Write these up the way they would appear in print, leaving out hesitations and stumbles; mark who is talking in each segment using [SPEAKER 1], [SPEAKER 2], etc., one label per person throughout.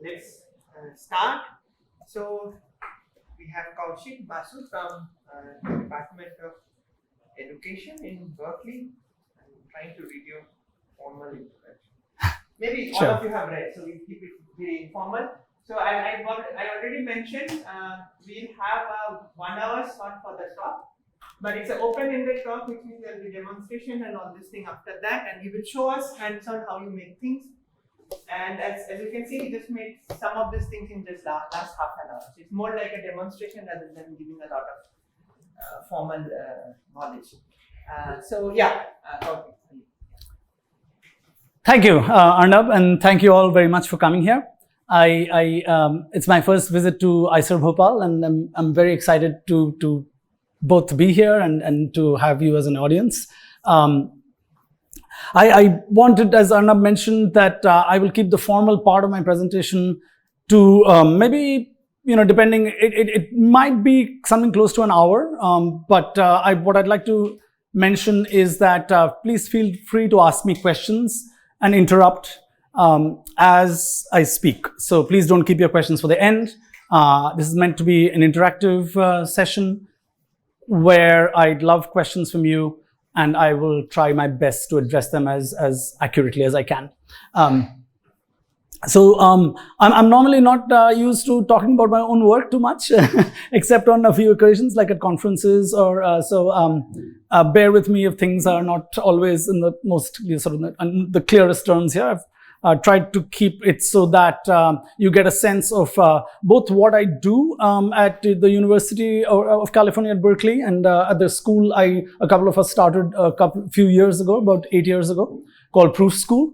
[SPEAKER 1] let's start. So we have Kaushik Basu from Department of Education in Berkeley. I'm trying to read your formal introduction. Maybe all of you have read, so we'll keep it very informal. So I already mentioned we'll have a 1 hour slot for the talk, but it's an open-ended talk, which means there will be demonstration and all this thing after that, and he will show us hands-on how you make things. And as you can see, he just made some of these things in just last half an hour. So it's more like a demonstration rather than giving a lot of formal knowledge. So yeah, okay.
[SPEAKER 2] Thank you, Arnab, and thank you all very much for coming here. It's my first visit to IISER Bhopal, and I'm very excited to both be here and to have you as an audience. I wanted, as Arnab mentioned, that I will keep the formal part of my presentation to maybe, depending, it might be something close to an hour, but what I'd like to mention is that please feel free to ask me questions and interrupt as I speak. So please don't keep your questions for the end. This is meant to be an interactive session where I'd love questions from you, and I will try my best to address them as accurately as I can. I'm normally not used to talking about my own work too much, except on a few occasions, like at conferences or bear with me if things are not always in the most the clearest terms here. I've tried to keep it so that you get a sense of both what I do at the University of California at Berkeley, and at the school a couple of us started few years ago, about 8 years ago, called Proof School.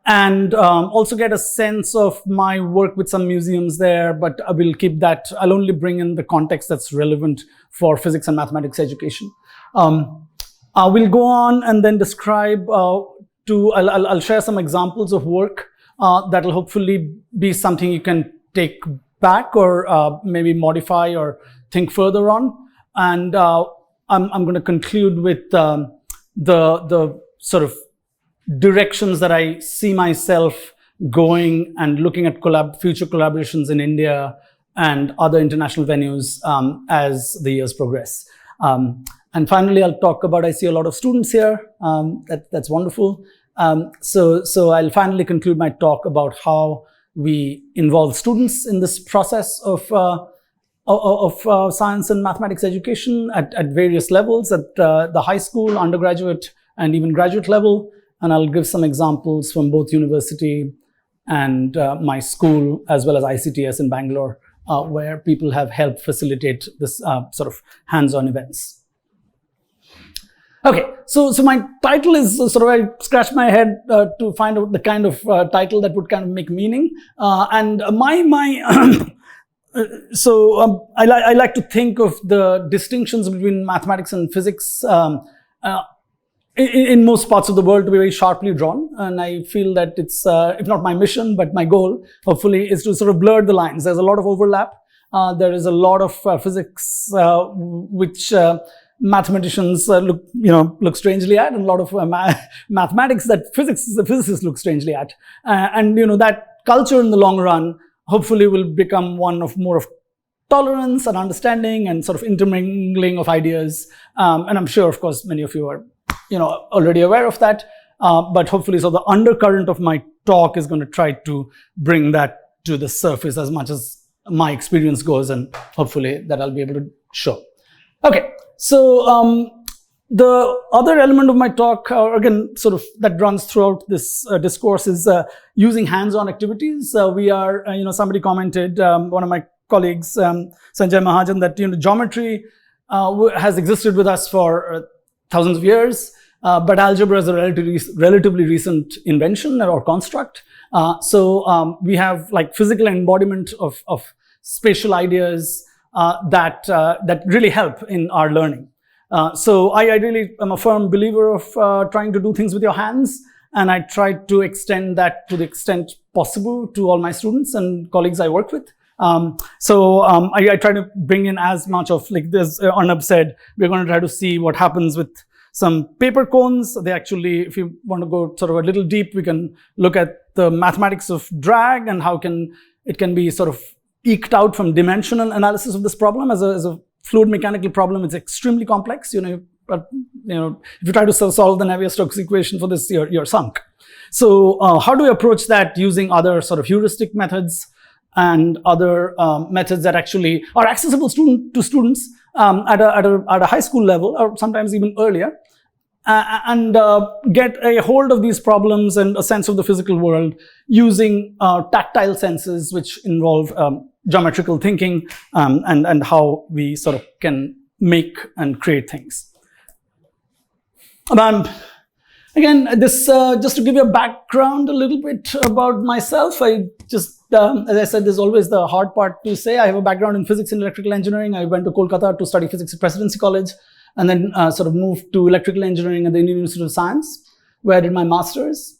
[SPEAKER 2] And also get a sense of my work with some museums there, but I will keep that. I'll only bring in the context that's relevant for physics and mathematics education. We'll go on and then describe I'll share some examples of work that'll hopefully be something you can take back or maybe modify or think further on. And I'm going to conclude with the sort of directions that I see myself going and looking at future collaborations in India and other international venues as the years progress. And finally, I'll talk about, I see a lot of students here. That's wonderful. So I'll finally conclude my talk about how we involve students in this process of science and mathematics education at various levels, at the high school, undergraduate, and even graduate level. And I'll give some examples from both university and my school, as well as ICTS in Bangalore, where people have helped facilitate this sort of hands-on events. Okay, so my title is I scratched my head to find out the kind of title that would kind of make meaning. And I like to think of the distinctions between mathematics and physics in most parts of the world to be very sharply drawn. And I feel that it's, if not my mission, but my goal, hopefully, is to sort of blur the lines. There's a lot of overlap. There is a lot of physics which mathematicians look strangely at, and a lot of mathematics that physicists look strangely at. And that culture in the long run hopefully will become one of more of tolerance and understanding and sort of intermingling of ideas. And I'm sure, of course, many of you are already aware of that. But hopefully, so the undercurrent of my talk is going to try to bring that to the surface as much as my experience goes, and hopefully that I'll be able to show. Okay, so the other element of my talk, again, sort of that runs throughout this discourse, is using hands-on activities. We are, somebody commented, one of my colleagues, Sanjay Mahajan, that geometry has existed with us for thousands of years, but algebra is a relatively recent invention or construct. So we have like physical embodiment of spatial ideas that really help in our learning. So I really am a firm believer of trying to do things with your hands, and I try to extend that to the extent possible to all my students and colleagues I work with. I try to bring in as much of, like this Arnab said, we're going to try to see what happens with some paper cones. They actually, if you want to go sort of a little deep, we can look at the mathematics of drag and how it can be sort of eked out from dimensional analysis of this problem. As a fluid mechanical problem, it's extremely complex. But if you try to solve the Navier-Stokes equation for this, you're sunk. So how do we approach that using other sort of heuristic methods and other methods that actually are accessible to students at a high school level, or sometimes even earlier, and get a hold of these problems and a sense of the physical world using tactile senses, which involve geometrical thinking and how we sort of can make and create things. Again, this just to give you a background a little bit about myself. I just, as I said, there's always the hard part to say. I have a background in physics and electrical engineering. I went to Kolkata to study physics at Presidency College, and then sort of moved to electrical engineering at the Indian Institute of Science, where I did my master's.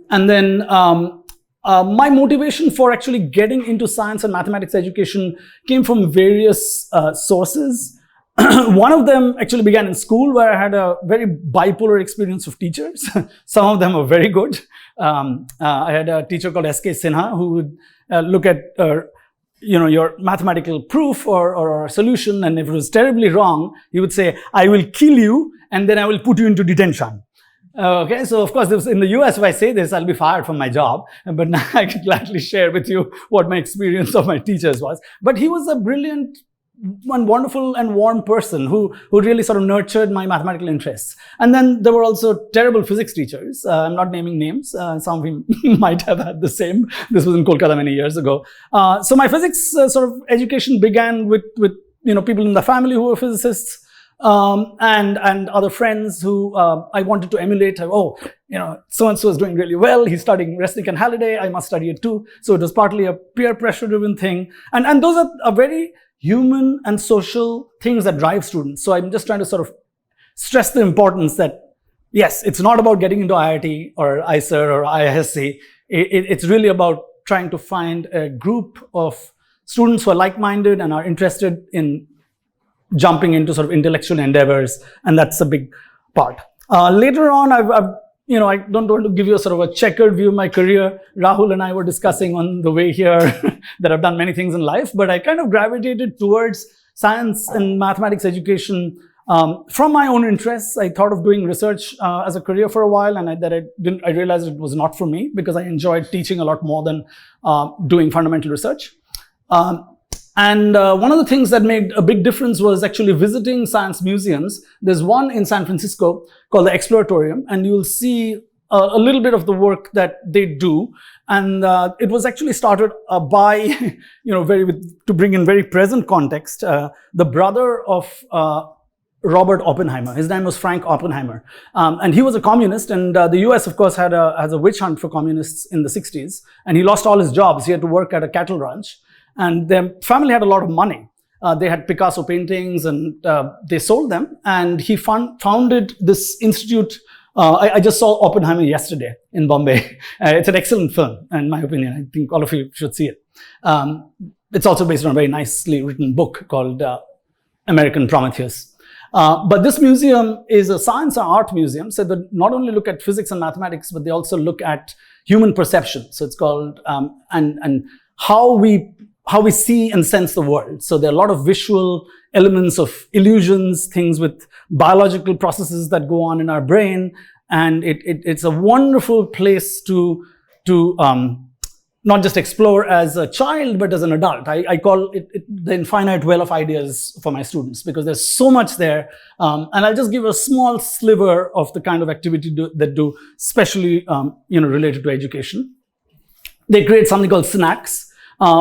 [SPEAKER 2] And then my motivation for actually getting into science and mathematics education came from various sources. One of them actually began in school, where I had a very bipolar experience of teachers. Some of them were very good. I had a teacher called S.K. Sinha who would look at your mathematical proof or solution, and if it was terribly wrong, he would say, "I will kill you, and then I will put you into detention." Okay, so of course, in the US, if I say this, I'll be fired from my job. But now I can gladly share with you what my experience of my teachers was. But he was a brilliant and wonderful and warm person who really sort of nurtured my mathematical interests. And then there were also terrible physics teachers. I'm not naming names. Some of you might have had the same. This was in Kolkata many years ago. So my physics sort of education began with people in the family who were physicists, and other friends who I wanted to emulate. So-and-so is doing really well. He's studying Resnick and Halliday. I must study it too. So it was partly a peer pressure driven thing. And those are very human and social things that drive students. So I'm just trying to sort of stress the importance that, yes, it's not about getting into IIT or IISER or IISc. It's really about trying to find a group of students who are like-minded and are interested in jumping into sort of intellectual endeavors, and that's a big part. Later on, I don't want to give you a sort of a checkered view of my career. Rahul and I were discussing on the way here that I've done many things in life, but I kind of gravitated towards science and mathematics education from my own interests. I thought of doing research as a career for a while, and I realized it was not for me because I enjoyed teaching a lot more than doing fundamental research. And one of the things that made a big difference was actually visiting science museums. There's one in San Francisco called the Exploratorium, and you'll see a little bit of the work that they do. And it was actually started by, to bring in very present context, the brother of Robert Oppenheimer. His name was Frank Oppenheimer. And he was a communist, and the US, of course, has a witch hunt for communists in the 60s. And he lost all his jobs. He had to work at a cattle ranch. And their family had a lot of money. They had Picasso paintings, and they sold them. And he founded this institute. I just saw Oppenheimer yesterday in Bombay. It's an excellent film, in my opinion. I think all of you should see it. It's also based on a very nicely written book called American Prometheus. But this museum is a science and art museum. So they not only look at physics and mathematics, but they also look at human perception. So it's called, and how we see and sense the world. So there are a lot of visual elements of illusions, things with biological processes that go on in our brain. And it's a wonderful place to not just explore as a child, but as an adult. I call it the infinite well of ideas for my students, because there's so much there. And I'll just give a small sliver of the kind of activity that do, especially related to education. They create something called snacks,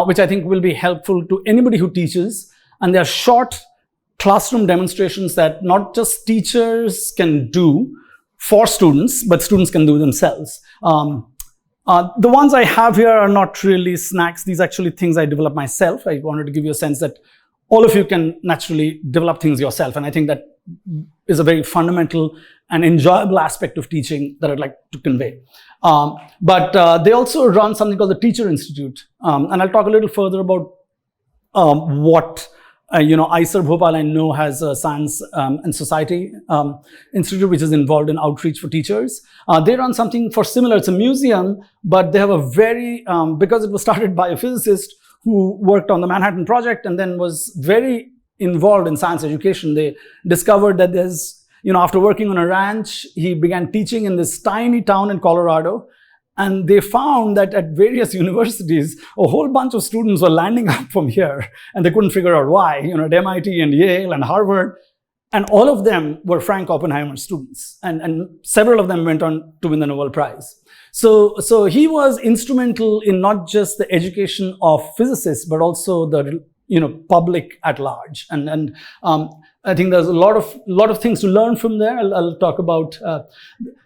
[SPEAKER 2] which I think will be helpful to anybody who teaches. And they're short classroom demonstrations that not just teachers can do for students, but students can do themselves. The ones I have here are not really snacks. These are actually things I developed myself. I wanted to give you a sense that all of you can naturally develop things yourself. And I think that is a very fundamental and enjoyable aspect of teaching that I'd like to convey. But they also run something called the Teacher Institute. And I'll talk a little further about what IISER Bhopal, I know, has a Science and Society Institute, which is involved in outreach for teachers. They run something for similar. It's a museum, but they have a very, because it was started by a physicist who worked on the Manhattan Project and then was very involved in science education. They discovered that there's, after working on a ranch, he began teaching in this tiny town in Colorado. And they found that at various universities, a whole bunch of students were landing up from here, and they couldn't figure out why. At MIT and Yale and Harvard, and all of them were Frank Oppenheimer students, and several of them went on to win the Nobel Prize. So he was instrumental in not just the education of physicists, but also the public at large. And I think there's a lot of things to learn from there. I'll talk about.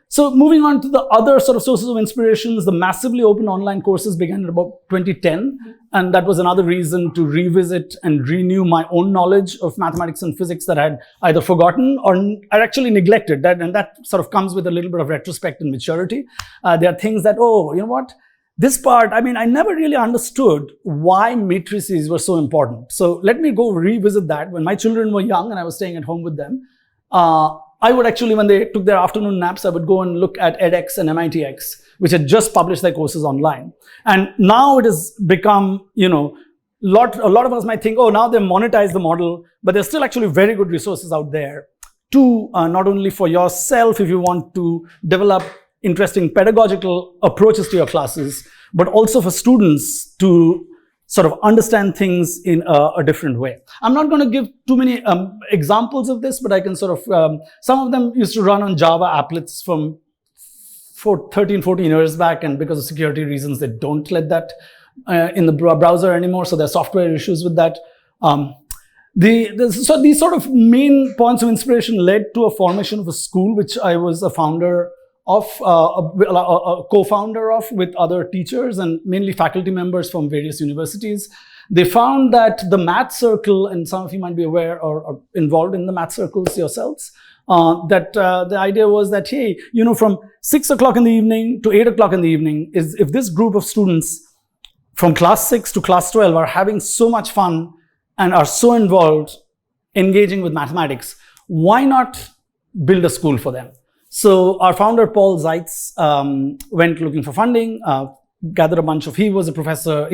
[SPEAKER 2] So moving on to the other sort of sources of inspirations, the massively open online courses began in about 2010. And that was another reason to revisit and renew my own knowledge of mathematics and physics that I had either forgotten or I actually neglected. And that sort of comes with a little bit of retrospect and maturity. There are things that, this part, I never really understood why matrices were so important. So let me go revisit that. When my children were young and I was staying at home with them, I would actually, when they took their afternoon naps, I would go and look at edX and MITx, which had just published their courses online. And now it has become, a lot of us might think, now they've monetized the model, but there's still actually very good resources out there to not only for yourself, if you want to develop interesting pedagogical approaches to your classes, but also for students to sort of understand things in a different way. I'm not going to give too many examples of this, but I can sort of, some of them used to run on Java applets from 13, 14 years back, and because of security reasons, they don't let that in the browser anymore, so there are software issues with that. So these sort of main points of inspiration led to a formation of a school, which I was a founder of, a co-founder of with other teachers and mainly faculty members from various universities. They found that the math circle, and some of you might be aware or involved in the math circles yourselves, that the idea was that, hey, from 6 o'clock in the evening to 8 o'clock in the evening, is if this group of students from class 6 to class 12 are having so much fun and are so involved engaging with mathematics, why not build a school for them? So our founder, Paul Zeitz, went looking for funding, gathered a bunch of, he's a professor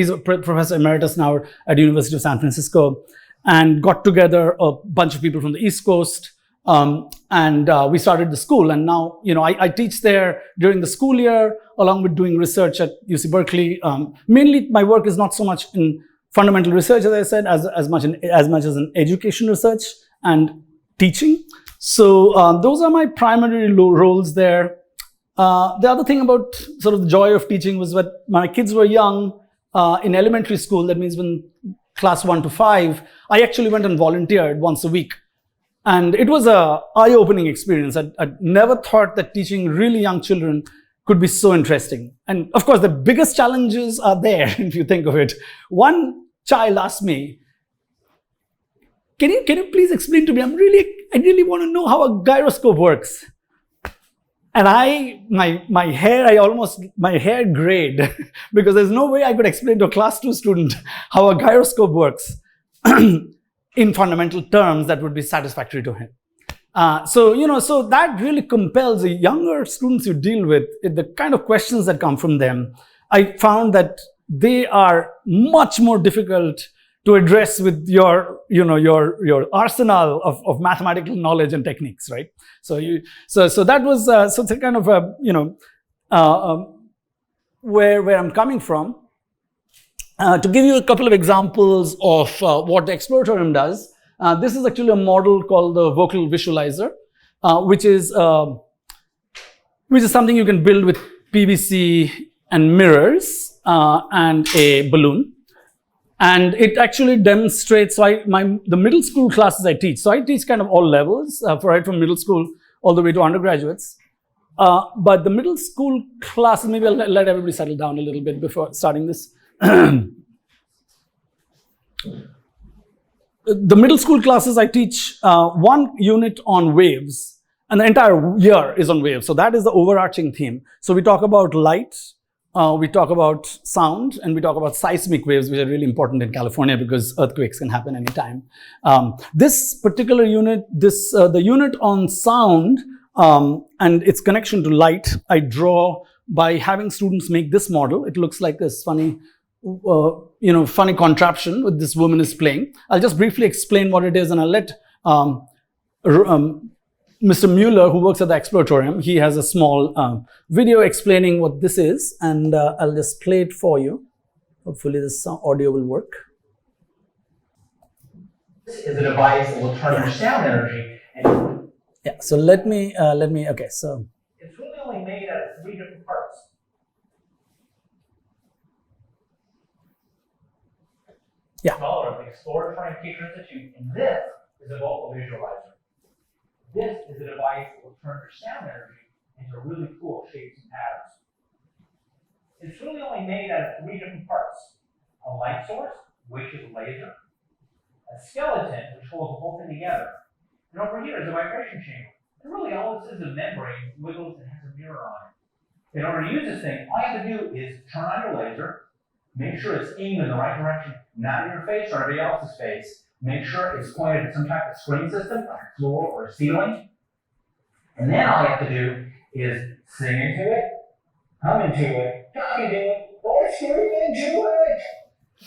[SPEAKER 2] emeritus now at University of San Francisco, and got together a bunch of people from the East Coast, and we started the school. And now, I teach there during the school year, along with doing research at UC Berkeley. Mainly, my work is not so much in fundamental research, as I said, as much as in education research and teaching. So those are my primary roles there. The other thing about sort of the joy of teaching was when my kids were young, in elementary school, that means when class 1 to 5, I actually went and volunteered once a week. And it was an eye-opening experience. I'd never thought that teaching really young children could be so interesting. And of course, the biggest challenges are there, if you think of it. One child asked me, can you please explain to me, I really want to know how a gyroscope works. And my hair grayed because there's no way I could explain to a class 2 student how a gyroscope works in fundamental terms that would be satisfactory to him. So that really compels the younger students you deal with, the kind of questions that come from them. I found that they are much more difficult to address with your arsenal of mathematical knowledge and techniques, right? So that was so it's a kind of where I'm coming from. To give you a couple of examples of what the Exploratorium does, this is actually a model called the vocal visualizer, which is something you can build with PVC and mirrors and a balloon. And it actually demonstrates, so the middle school classes I teach. So I teach kind of all levels, right from middle school all the way to undergraduates. But the middle school classes, maybe I'll let everybody settle down a little bit before starting this. The middle school classes I teach 1 unit on waves, and the entire year is on waves. So that is the overarching theme. So we talk about light, we talk about sound, and we talk about seismic waves, which are really important in California because earthquakes can happen anytime. This particular unit, the unit on sound and its connection to light, I draw by having students make this model. It looks like this funny, funny contraption with this woman is playing. I'll just briefly explain what it is, and I'll let Mr. Mueller, who works at the Exploratorium, he has a small video explaining what this is, and I'll just play it for you. Hopefully this audio will work.
[SPEAKER 3] This is a device that will turn your sound energy. And
[SPEAKER 2] yeah, so let me, okay, so.
[SPEAKER 3] It's really only made out of 3 different parts.
[SPEAKER 2] Yeah.
[SPEAKER 3] Smaller of the Exploratory Teacher Institute, and this is a vocal visualizer. This is a device that will turn your sound energy into really cool shapes and patterns. It's really only made out of 3 different parts. A light source, which is a laser, a skeleton, which holds the whole thing together, and over here is a vibration chamber. And really all this is a membrane, wiggles, and has a mirror on it. In order to use this thing, all you have to do is turn on your laser, make sure it's aimed in the right direction, not in your face or everybody else's face. Make sure it's pointed at some type of screen system, like a floor or a ceiling. And then all you have to do is sing into it, hum into it, talk into it, or scream into it.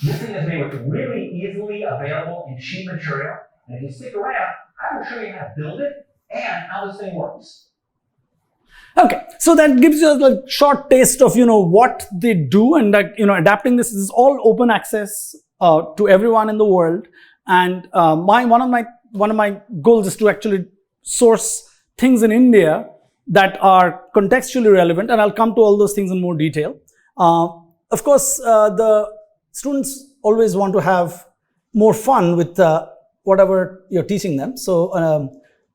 [SPEAKER 3] This thing is made with really easily available and cheap material. And if you stick around, I will show you how to build it and how this thing works.
[SPEAKER 2] Okay, so that gives you a short taste of what they do, and adapting this is all open access to everyone in the world. And one of my goals is to actually source things in India that are contextually relevant, and I'll come to all those things in more detail. Of course, the students always want to have more fun with whatever you're teaching them. So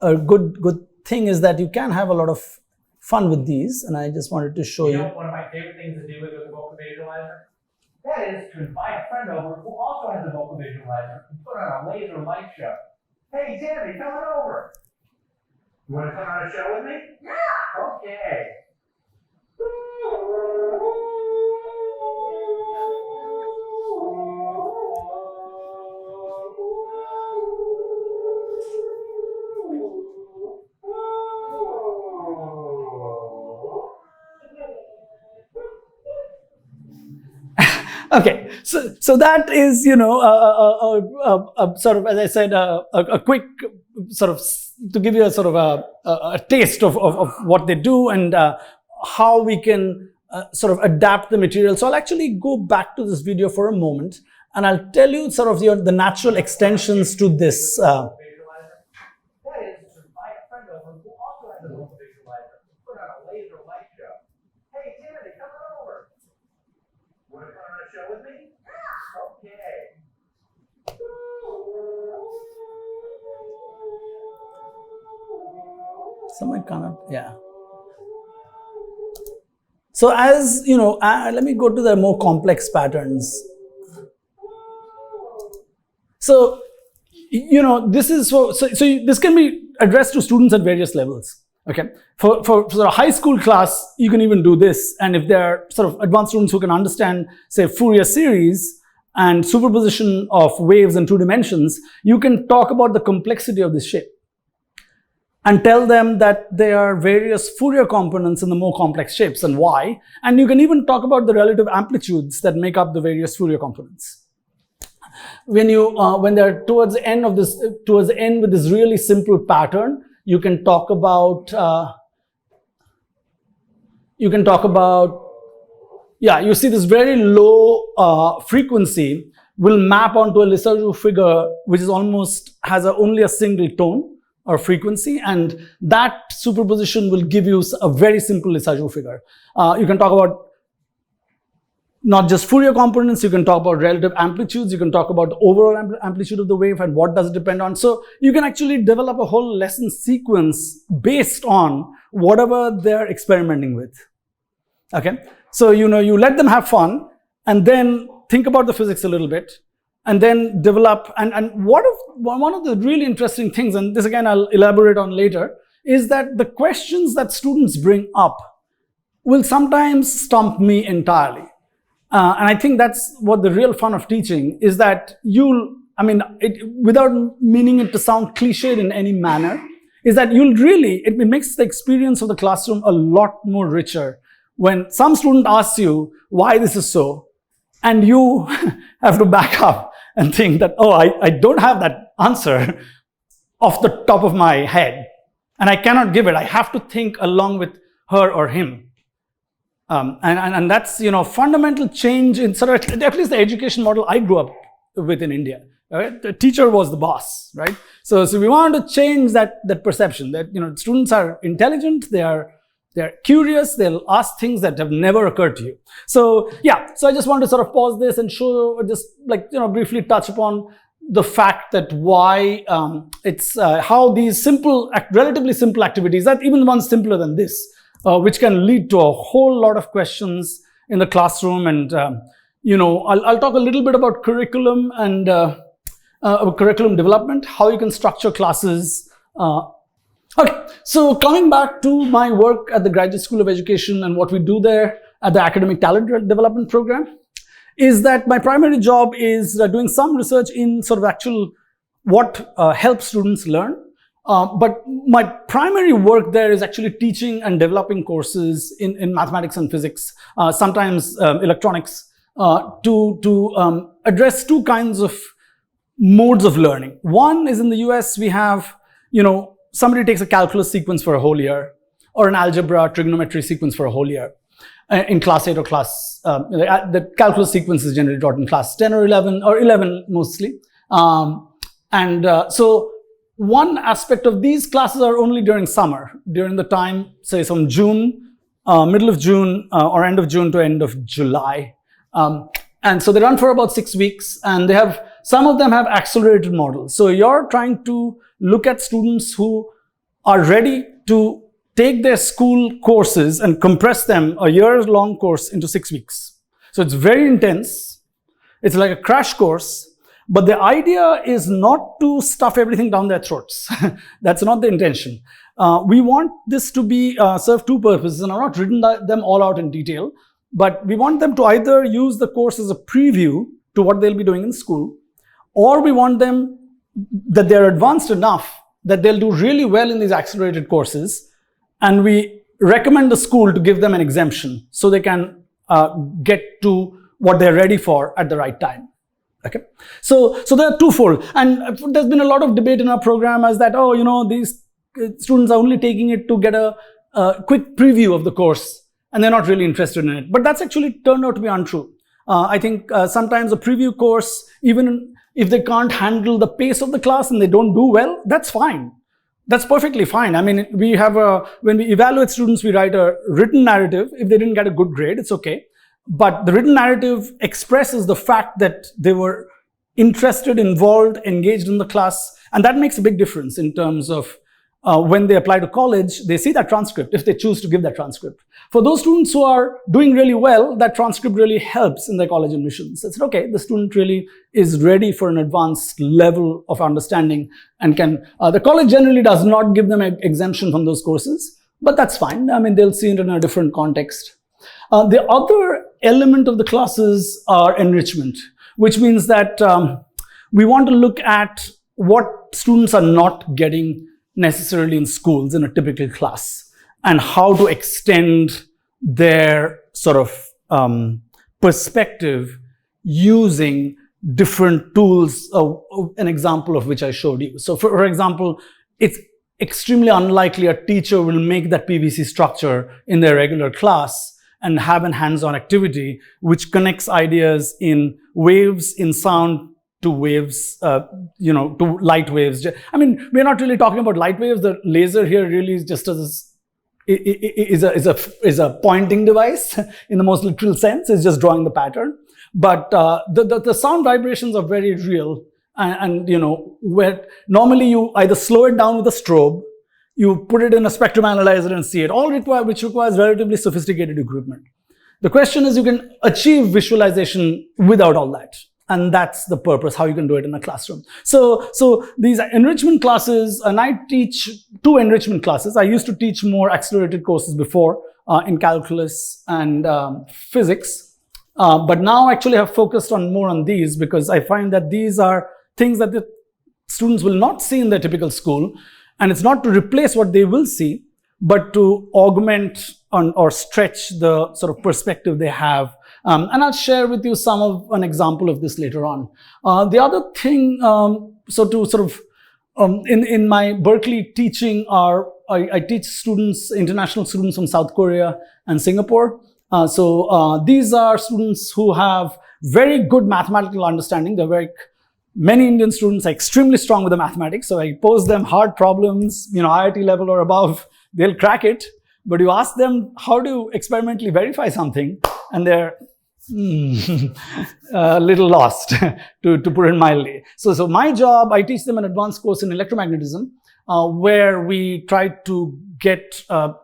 [SPEAKER 2] a good thing is that you can have a lot of fun with these, and I just wanted to show you.
[SPEAKER 3] One of my favorite things to do with the vocal visualizer, that is to invite a friend over who also has a vocal visualizer and put on a laser light show. Hey, Tammy, come on over. You want to come on a show with me? Yeah. Okay.
[SPEAKER 2] Okay, so that is, sort of, as I said, a quick sort of, to give you a sort of a taste of what they do and how we can sort of adapt the material. So I'll actually go back to this video for a moment, and I'll tell you sort of the natural extensions to this. Someone cannot, yeah. So as you know, let me go to the more complex patterns. So, this is so this can be addressed to students at various levels. Okay, for a high school class, you can even do this. And if they're sort of advanced students who can understand, say, Fourier series and superposition of waves in 2 dimensions, you can talk about the complexity of this shape and tell them that there are various Fourier components in the more complex shapes and why. And you can even talk about the relative amplitudes that make up the various Fourier components. When they're towards the end with this really simple pattern, you can talk about, you see this very low frequency will map onto a Lissajous figure, which is has only a single tone or frequency, and that superposition will give you a very simple Lissajous figure. You can talk about not just Fourier components, you can talk about relative amplitudes, you can talk about the overall amplitude of the wave and what does it depend on. So you can actually develop a whole lesson sequence based on whatever they're experimenting with. Okay, so you let them have fun and then think about the physics a little bit, and then develop, and one of the really interesting things, and this again I'll elaborate on later, is that the questions that students bring up will sometimes stump me entirely. And I think that's what the real fun of teaching is, that without meaning it to sound cliched in any manner, is that it makes the experience of the classroom a lot more richer when some student asks you why this is so, and you have to back up and think that, oh, I don't have that answer off the top of my head, and I cannot give it. I have to think along with her or him. And that's, fundamental change in sort of, at least the education model I grew up with in India. Right? The teacher was the boss, right? So we want to change that perception that, students are intelligent, they're curious, they'll ask things that have never occurred to you. So I just want to sort of pause this and show, just briefly touch upon the fact that why how these relatively simple activities, that even one simpler than this, which can lead to a whole lot of questions in the classroom. And, I'll talk a little bit about curriculum and curriculum development, how you can structure classes. Okay, so coming back to my work at the Graduate School of Education and what we do there at the Academic Talent Development Program, is that my primary job is doing some research in sort of actual what helps students learn. But my primary work there is actually teaching and developing courses in mathematics and physics, sometimes electronics, to address two kinds of modes of learning. One is, in the US, we have, somebody takes a calculus sequence for a whole year, or an algebra trigonometry sequence for a whole year in class 8 or class, the calculus sequence is generally taught in class 10 or 11, or 11 mostly. So one aspect of these classes are only during summer, during the time, say, from June, middle of June or end of June to end of July. And so they run for about 6 weeks, and some of them have accelerated models. So you're trying to look at students who are ready to take their school courses and compress them, a year-long course, into 6 weeks. So it's very intense. It's like a crash course. But the idea is not to stuff everything down their throats. That's not the intention. We want this to be serve two purposes, and I've not written them all out in detail, but we want them to either use the course as a preview to what they'll be doing in school, or we want them that they're advanced enough that they'll do really well in these accelerated courses, and we recommend the school to give them an exemption so they can get to what they're ready for at the right time. Okay, so they're twofold, and there's been a lot of debate in our program as that, these students are only taking it to get a quick preview of the course, and they're not really interested in it. But that's actually turned out to be untrue. I think sometimes a preview course, even if they can't handle the pace of the class and they don't do well, that's fine. That's perfectly fine. I mean, when we evaluate students, we write a written narrative. If they didn't get a good grade, it's okay. But the written narrative expresses the fact that they were interested, involved, engaged in the class. And that makes a big difference in terms of when they apply to college, they see that transcript if they choose to give that transcript. For those students who are doing really well, that transcript really helps in their college admissions. It's okay, the student really is ready for an advanced level of understanding and the college generally does not give them an exemption from those courses, but that's fine. I mean, they'll see it in a different context. The other element of the classes are enrichment, which means that we want to look at what students are not getting necessarily in schools in a typical class, and how to extend their sort of perspective using different tools, an example of which I showed you. So for example, it's extremely unlikely a teacher will make that PVC structure in their regular class and have a hands-on activity which connects ideas in waves, in sound, to waves, to light waves. I mean, we're not really talking about light waves. The laser here really is just is a pointing device in the most literal sense. It's just drawing the pattern. But the sound vibrations are very real. And where normally you either slow it down with a strobe, you put it in a spectrum analyzer and see it, which requires relatively sophisticated equipment. The question is, you can achieve visualization without all that. And that's the purpose, how you can do it in a classroom. So these enrichment classes, and I teach 2 enrichment classes. I used to teach more accelerated courses before. in calculus and physics. But now actually have focused on more on these because I find that these are things that the students will not see in their typical school. And it's not to replace what they will see, but to augment or stretch the sort of perspective they have. And I'll share with you an example of this later on. The other thing, so to sort of, in my Berkeley teaching I teach students, international students from South Korea and Singapore. So these are students who have very good mathematical understanding. Many Indian students are extremely strong with the mathematics. So I pose them hard problems, IIT level or above, they'll crack it. But you ask them, how do you experimentally verify something? And they're a little lost, to put it mildly. So my job, I teach them an advanced course in electromagnetism, where we try to get, of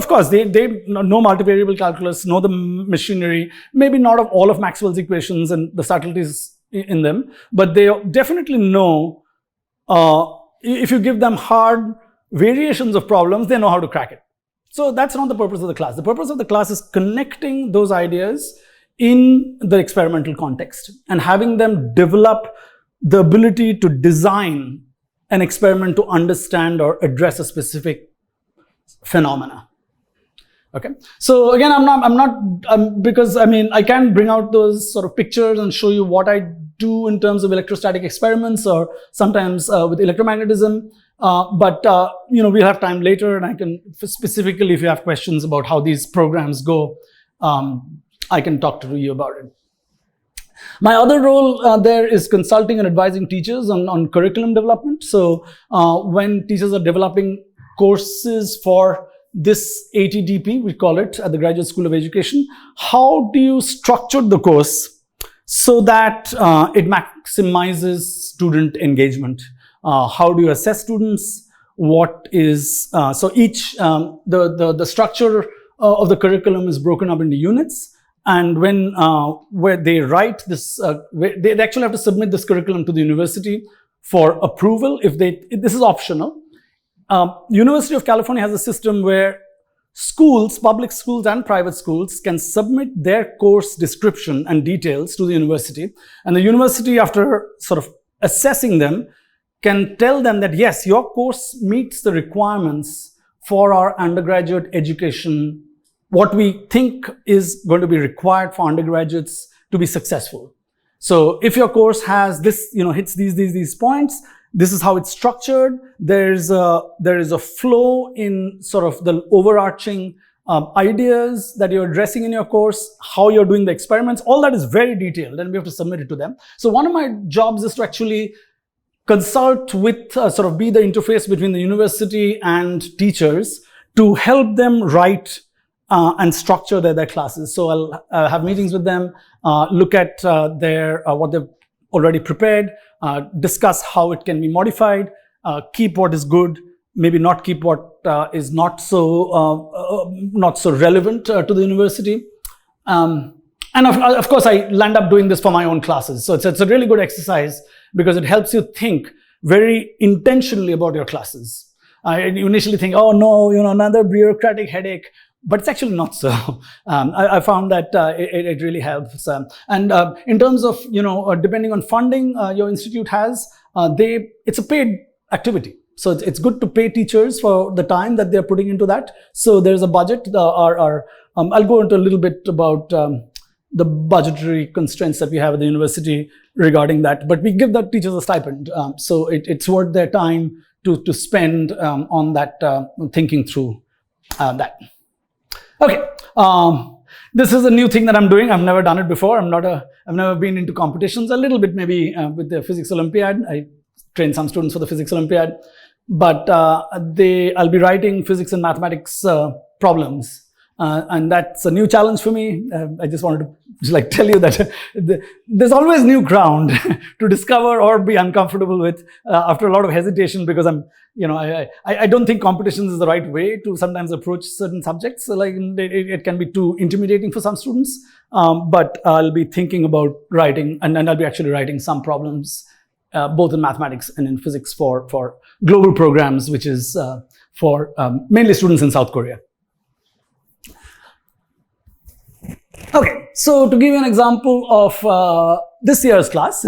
[SPEAKER 2] course, they know multivariable calculus, know the machinery, maybe not of all of Maxwell's equations and the subtleties in them, but they definitely know, if you give them hard variations of problems, they know how to crack it. So that's not the purpose of the class. The purpose of the class is connecting those ideas in the experimental context and having them develop the ability to design an experiment to understand or address a specific phenomena. Okay. So again, because I can bring out those sort of pictures and show you what I do in terms of electrostatic experiments or sometimes with electromagnetism. But we'll have time later, and I can specifically, if you have questions about how these programs go, I can talk to you about it. My other role there is consulting and advising teachers on curriculum development. So when teachers are developing courses for this ATDP, we call it at the Graduate School of Education, how do you structure the course so that it maximizes student engagement? How do you assess students? What is, so each, the structure of the curriculum is broken up into units. And where they write this, they actually have to submit this curriculum to the university for approval. This is optional. University of California has a system where schools, public schools and private schools, can submit their course description and details to the university. And the university, after sort of assessing them, can tell them that, yes, your course meets the requirements for our undergraduate education, what we think is going to be required for undergraduates to be successful. So if your course has this, hits these points, this is how it's structured. There is a flow in sort of the overarching ideas that you're addressing in your course, how you're doing the experiments. All that is very detailed, and we have to submit it to them. So one of my jobs is to actually consult with, sort of be the interface between the university and teachers to help them write and structure their classes. So I'll have meetings with them, look at what they've already prepared, discuss how it can be modified, keep what is good, maybe not keep what is not so relevant to the university. And of course, I land up doing this for my own classes. So it's a really good exercise because it helps you think very intentionally about your classes. You initially think, oh no, another bureaucratic headache. But it's actually not so. I found that it really helps. And in terms of, depending on funding your institute has, it's a paid activity. So it's good to pay teachers for the time that they're putting into that. So there's a budget. I'll go into a little bit about the budgetary constraints that we have at the university regarding that. But we give the teachers a stipend. So it's worth their time to spend on that, thinking through that. Okay, this is a new thing that I'm doing. I've never done it before. I've never been into competitions. A little bit maybe with the physics Olympiad. I train some students for the physics Olympiad, but I'll be writing physics and mathematics problems, and that's a new challenge for me. I just wanted to tell you that there's always new ground to discover or be uncomfortable with after a lot of hesitation, because I don't think competitions is the right way to sometimes approach certain subjects. So it can be too intimidating for some students, but I'll be thinking about writing, and I'll be actually writing some problems both in mathematics and in physics for global programs, which is for mainly students in South Korea. Okay, so to give you an example of this year's class,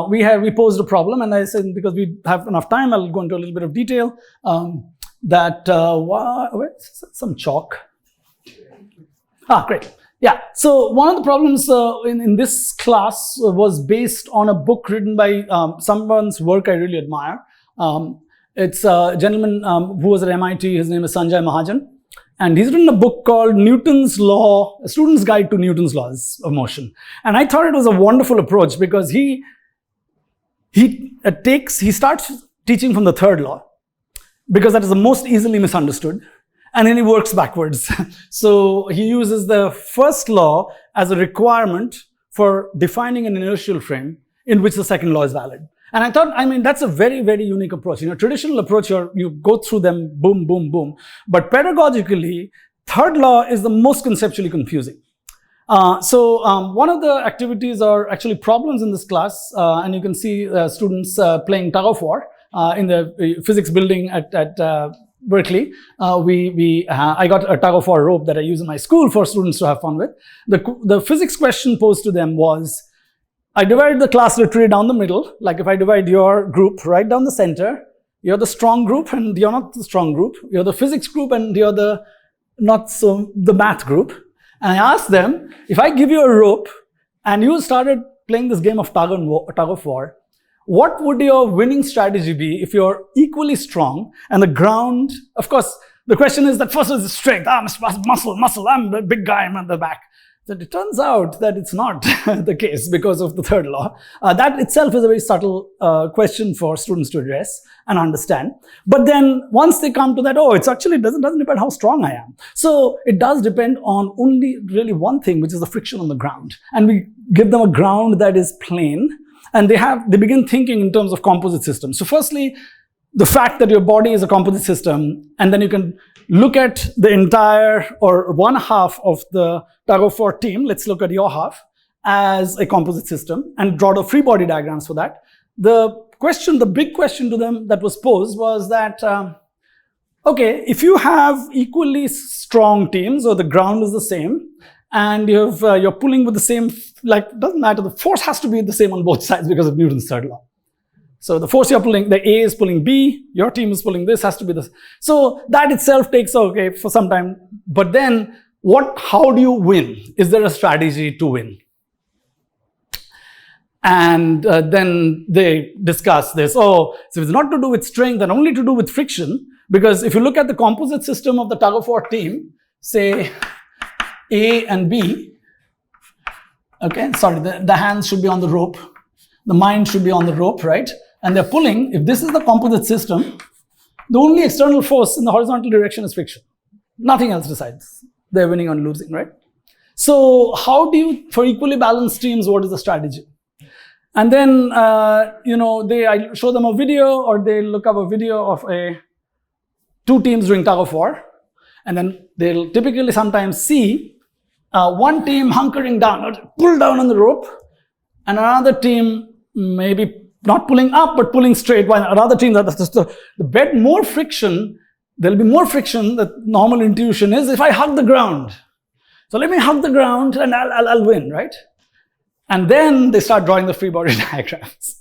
[SPEAKER 2] we posed a problem, and I said, because we have enough time, I'll go into a little bit of detail. Some chalk. Great. Yeah. So one of the problems in this class was based on a book written by someone's work I really admire. It's a gentleman who was at MIT. His name is Sanjay Mahajan. And he's written a book called Newton's Law, A Student's Guide to Newton's Laws of Motion. And I thought it was a wonderful approach because he starts teaching from the third law, because that is the most easily misunderstood. And then he works backwards. So he uses the first law as a requirement for defining an inertial frame in which the second law is valid. And I thought, that's a very, very unique approach. Traditional approach, you go through them, boom, boom, boom. But pedagogically, third law is the most conceptually confusing. So one of the activities are actually problems in this class. And you can see students playing tug of war in the physics building at Berkeley. I got a tug of war rope that I use in my school for students to have fun with. The physics question posed to them was, I divided the class literally down the middle. Like if I divide your group right down the center, you're the strong group and you're not the strong group. You're the physics group and you're the math group. And I asked them, if I give you a rope and you started playing this game of tug of war, what would your winning strategy be if you're equally strong and the ground, of course, the question is that first is strength. Muscle, I'm the big guy, I'm at the back. So it turns out that it's not the case because of the third law. That itself is a very subtle question for students to address and understand. But then once they come to that, it actually doesn't depend how strong I am. So it does depend on only really one thing, which is the friction on the ground. And we give them a ground that is plane, and they begin thinking in terms of composite systems. So firstly, the fact that your body is a composite system, and then you can look at the entire or one half of the tug of war team, let's look at your half, as a composite system and draw the free body diagrams for that. The big question to them that was posed was that, okay, if you have equally strong teams or the ground is the same, and you're pulling with the same, doesn't matter, the force has to be the same on both sides because of Newton's third law. So the force you're pulling, the A is pulling B, your team is pulling this, has to be this. So that itself takes, for some time. But then, how do you win? Is there a strategy to win? And then they discuss this. So it's not to do with strength and only to do with friction. Because if you look at the composite system of the tug of war team, say A and B, the hands should be on the rope. The mind should be on the rope, right? And they're pulling. If this is the composite system, the only external force in the horizontal direction is friction. Nothing else decides. They're winning or losing, right? So how do you, for equally balanced teams, what is the strategy? And then, I show them a video, or they look up a video of two teams doing tug of war. And then they'll typically sometimes see one team hunkering down, or pull down on the rope, and another team maybe not pulling up, but pulling straight, while another team, the bed more friction, there'll be more friction. The normal intuition is, if I hug the ground. So let me hug the ground and I'll win, right? And then they start drawing the free body diagrams.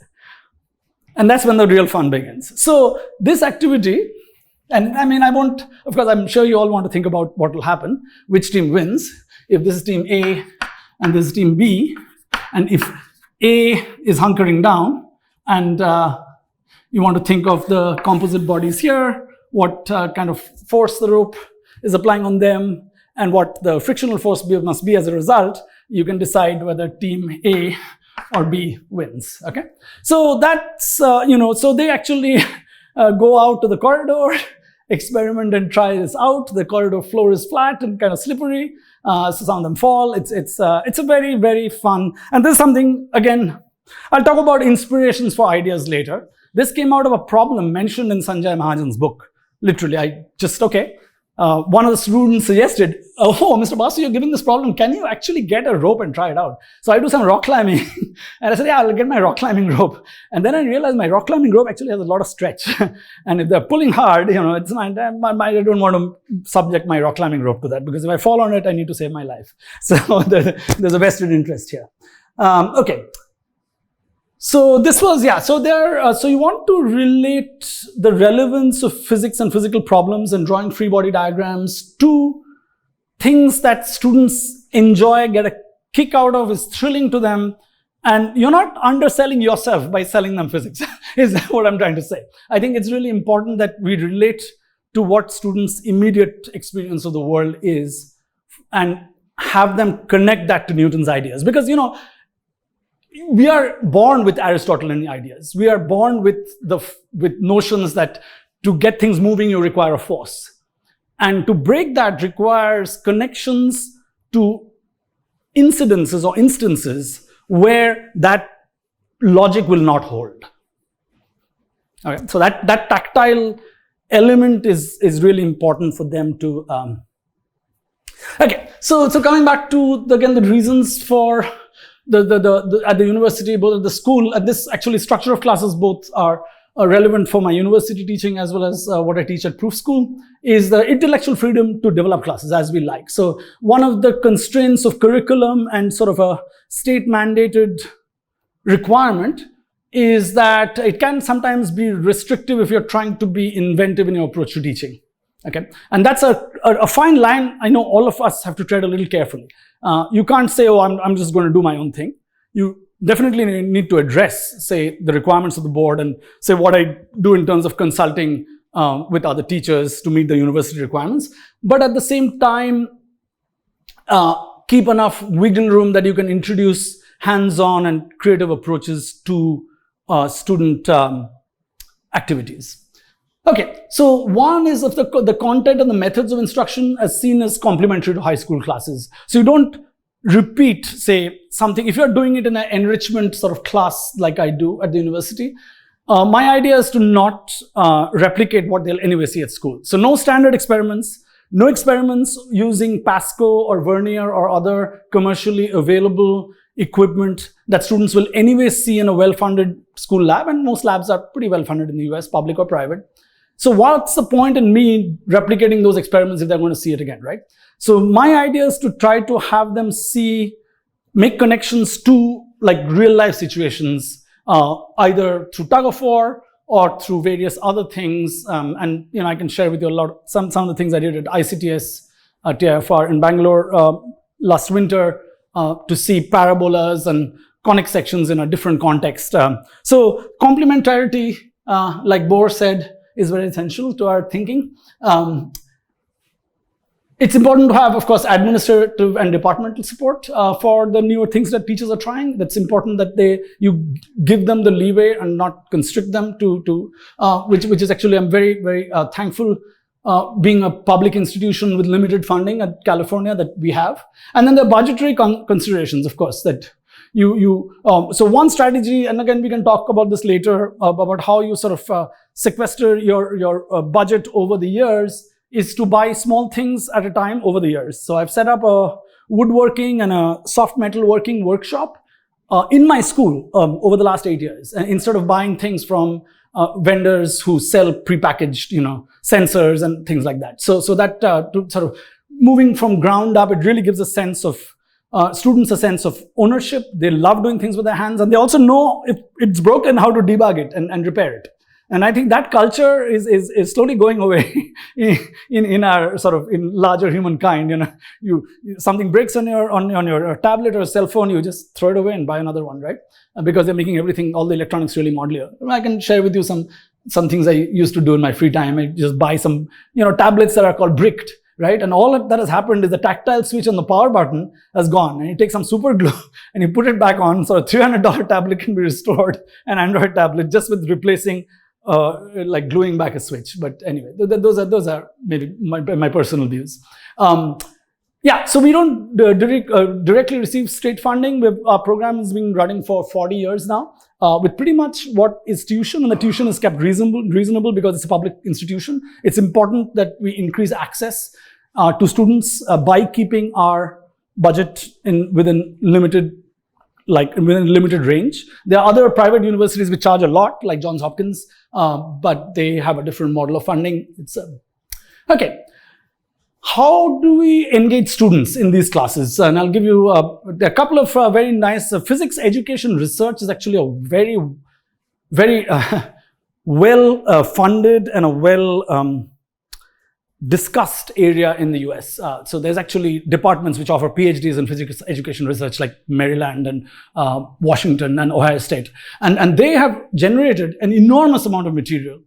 [SPEAKER 2] And that's when the real fun begins. So this activity, and of course, I'm sure you all want to think about what will happen, which team wins. If this is team A and this is team B, and if A is hunkering down, and you want to think of the composite bodies here, what kind of force the rope is applying on them, and what the frictional force must be as a result, you can decide whether team A or B wins, okay? So that's, so they actually go out to the corridor, experiment and try this out. The corridor floor is flat and kind of slippery, so some of them fall. It's a very, very fun, and this is something, again, I'll talk about inspirations for ideas later. This came out of a problem mentioned in Sanjay Mahajan's book. Literally, one of the students suggested, oh, Mr. Basu, you're giving this problem. Can you actually get a rope and try it out? So I do some rock climbing. And I said, yeah, I'll get my rock climbing rope. And then I realized my rock climbing rope actually has a lot of stretch. And if they're pulling hard, it's not, I don't want to subject my rock climbing rope to that, because if I fall on it, I need to save my life. So there's a vested interest here. Okay. So this was, so you want to relate the relevance of physics and physical problems and drawing free body diagrams to things that students enjoy, get a kick out of, is thrilling to them. And you're not underselling yourself by selling them physics, is what I'm trying to say. I think it's really important that we relate to what students' immediate experience of the world is and have them connect that to Newton's ideas. Because, we are born with Aristotelian ideas. We are born with notions that to get things moving, you require a force. And to break that requires connections to incidences or instances where that logic will not hold. Okay, so that tactile element is really important for them to. Okay, so coming back to the reasons for at the university, both at the school, at this actually structure of classes both are relevant for my university teaching as well as what I teach at Proof School, is the intellectual freedom to develop classes as we like. So one of the constraints of curriculum and sort of a state mandated requirement is that it can sometimes be restrictive if you're trying to be inventive in your approach to teaching. Okay, and that's a fine line. I know all of us have to tread a little carefully. You can't say, oh, I'm just going to do my own thing. You definitely need to address, say, the requirements of the board and say what I do in terms of consulting with other teachers to meet the university requirements. But at the same time, keep enough wiggle room that you can introduce hands-on and creative approaches to student activities. Okay, so one is of the content and the methods of instruction as seen as complementary to high school classes. So you don't repeat, say, something. If you're doing it in an enrichment sort of class like I do at the university, my idea is to not replicate what they'll anyway see at school. So no standard experiments, no experiments using Pasco or Vernier or other commercially available equipment that students will anyway see in a well-funded school lab, and most labs are pretty well-funded in the US, public or private. So what's the point in me replicating those experiments if they're going to see it again, right? So my idea is to try to have them make connections to like real life situations, either through tug of war or through various other things. And I can share with you some of the things I did at ICTS TIFR in Bangalore last winter to see parabolas and conic sections in a different context. So complementarity, like Bohr said, is very essential to our thinking. It's important to have, of course, administrative and departmental support for the newer things that teachers are trying. That's important that you give them the leeway and not constrict them which is actually, I'm very, very thankful being a public institution with limited funding at California that we have. And then the budgetary considerations, of course, that so one strategy, and again, we can talk about this later, about how you sort of sequester your budget over the years, is to buy small things at a time over the years. So I've set up a woodworking and a soft metal working workshop in my school over the last 8 years. And instead of buying things from vendors who sell prepackaged, sensors and things like that. So that to sort of moving from ground up, it really gives a sense of students a sense of ownership. They love doing things with their hands, and they also know if it's broken, how to debug it and repair it. And I think that culture is slowly going away in our sort of in larger humankind. Something breaks on your tablet or cell phone, you just throw it away and buy another one, right? Because they're making all the electronics really modular. I can share with you some things I used to do in my free time. I just buy some tablets that are called bricked. Right? And all that has happened is the tactile switch on the power button has gone, and you take some super glue and you put it back on, so a $300 tablet can be restored, an Android tablet, just with replacing like gluing back a switch. But anyway, those are maybe my personal views. Yeah, so we don't directly receive state funding. Our program has been running for 40 years now, with pretty much what is tuition, and the tuition is kept reasonable because it's a public institution. It's important that we increase access to students by keeping our budget within limited range. There are other private universities which charge a lot, like Johns Hopkins, but they have a different model of funding. Okay. How do we engage students in these classes? And I'll give you a couple of very nice physics education research is actually a very, very well funded and a well discussed area in the US. So there's actually departments which offer PhDs in physics education research, like Maryland and Washington and Ohio State. And they have generated an enormous amount of material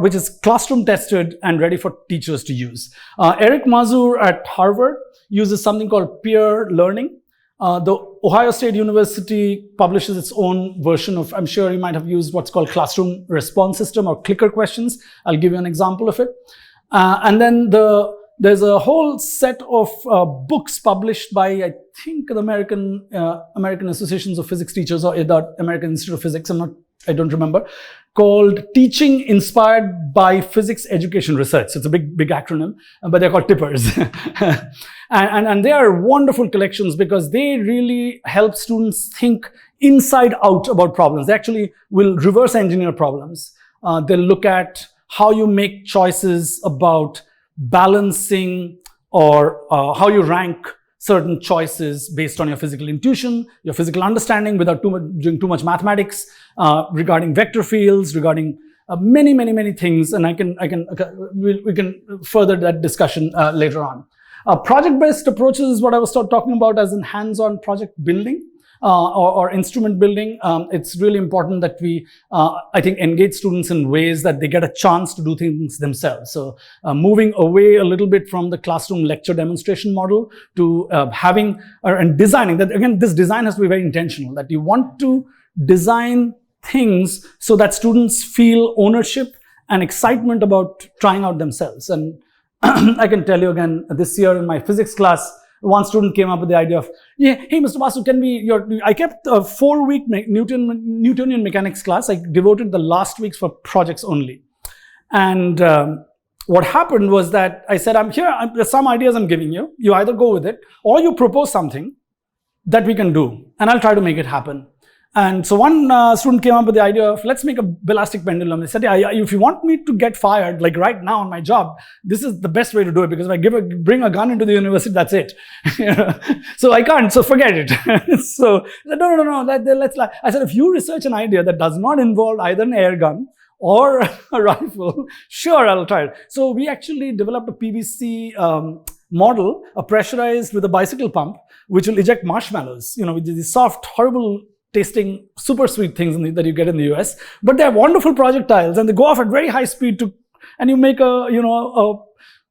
[SPEAKER 2] which is classroom tested and ready for teachers to use. Eric Mazur at Harvard uses something called peer learning. The Ohio State University publishes its own version of, I'm sure you might have used what's called classroom response system or clicker questions. I'll give you an example of it. And then there's a whole set of books published by, I think, the American Associations of Physics Teachers or the American Institute of Physics, I don't remember, called Teaching Inspired by Physics Education Research. It's a big acronym, but they're called TIPPERS. and they are wonderful collections because they really help students think inside out about problems. They actually will reverse engineer problems. They'll look at how you make choices about balancing or how you rank certain choices based on your physical intuition, your physical understanding without doing too much mathematics, regarding vector fields, regarding many things. And we can further that discussion later on. Project-based approaches is what I was talking about as in hands-on project building. Or instrument building. It's really important that we, I think, engage students in ways that they get a chance to do things themselves. So moving away a little bit from the classroom lecture demonstration model to having and designing that. Again, this design has to be very intentional, that you want to design things so that students feel ownership and excitement about trying out themselves. And I can tell you again, this year in my physics class, one student came up with the idea of, yeah, hey, Mr. Basu, I kept a 4-week Newtonian mechanics class. I devoted the last weeks for projects only. And what happened was that I said, there's some ideas I'm giving you. You either go with it or you propose something that we can do. And I'll try to make it happen. And so one student came up with the idea of, let's make a ballistic pendulum. They said, yeah, if you want me to get fired, like right now on my job, this is the best way to do it, because if I bring a gun into the university, that's it. So I can't, so forget it. So no, let's. I said, if you research an idea that does not involve either an air gun or a rifle, sure, I'll try it. So we actually developed a PVC model, pressurized with a bicycle pump, which will eject marshmallows, with these soft, horrible tasting super sweet things that you get in the US, but they're wonderful projectiles and they go off at very high speed and you make a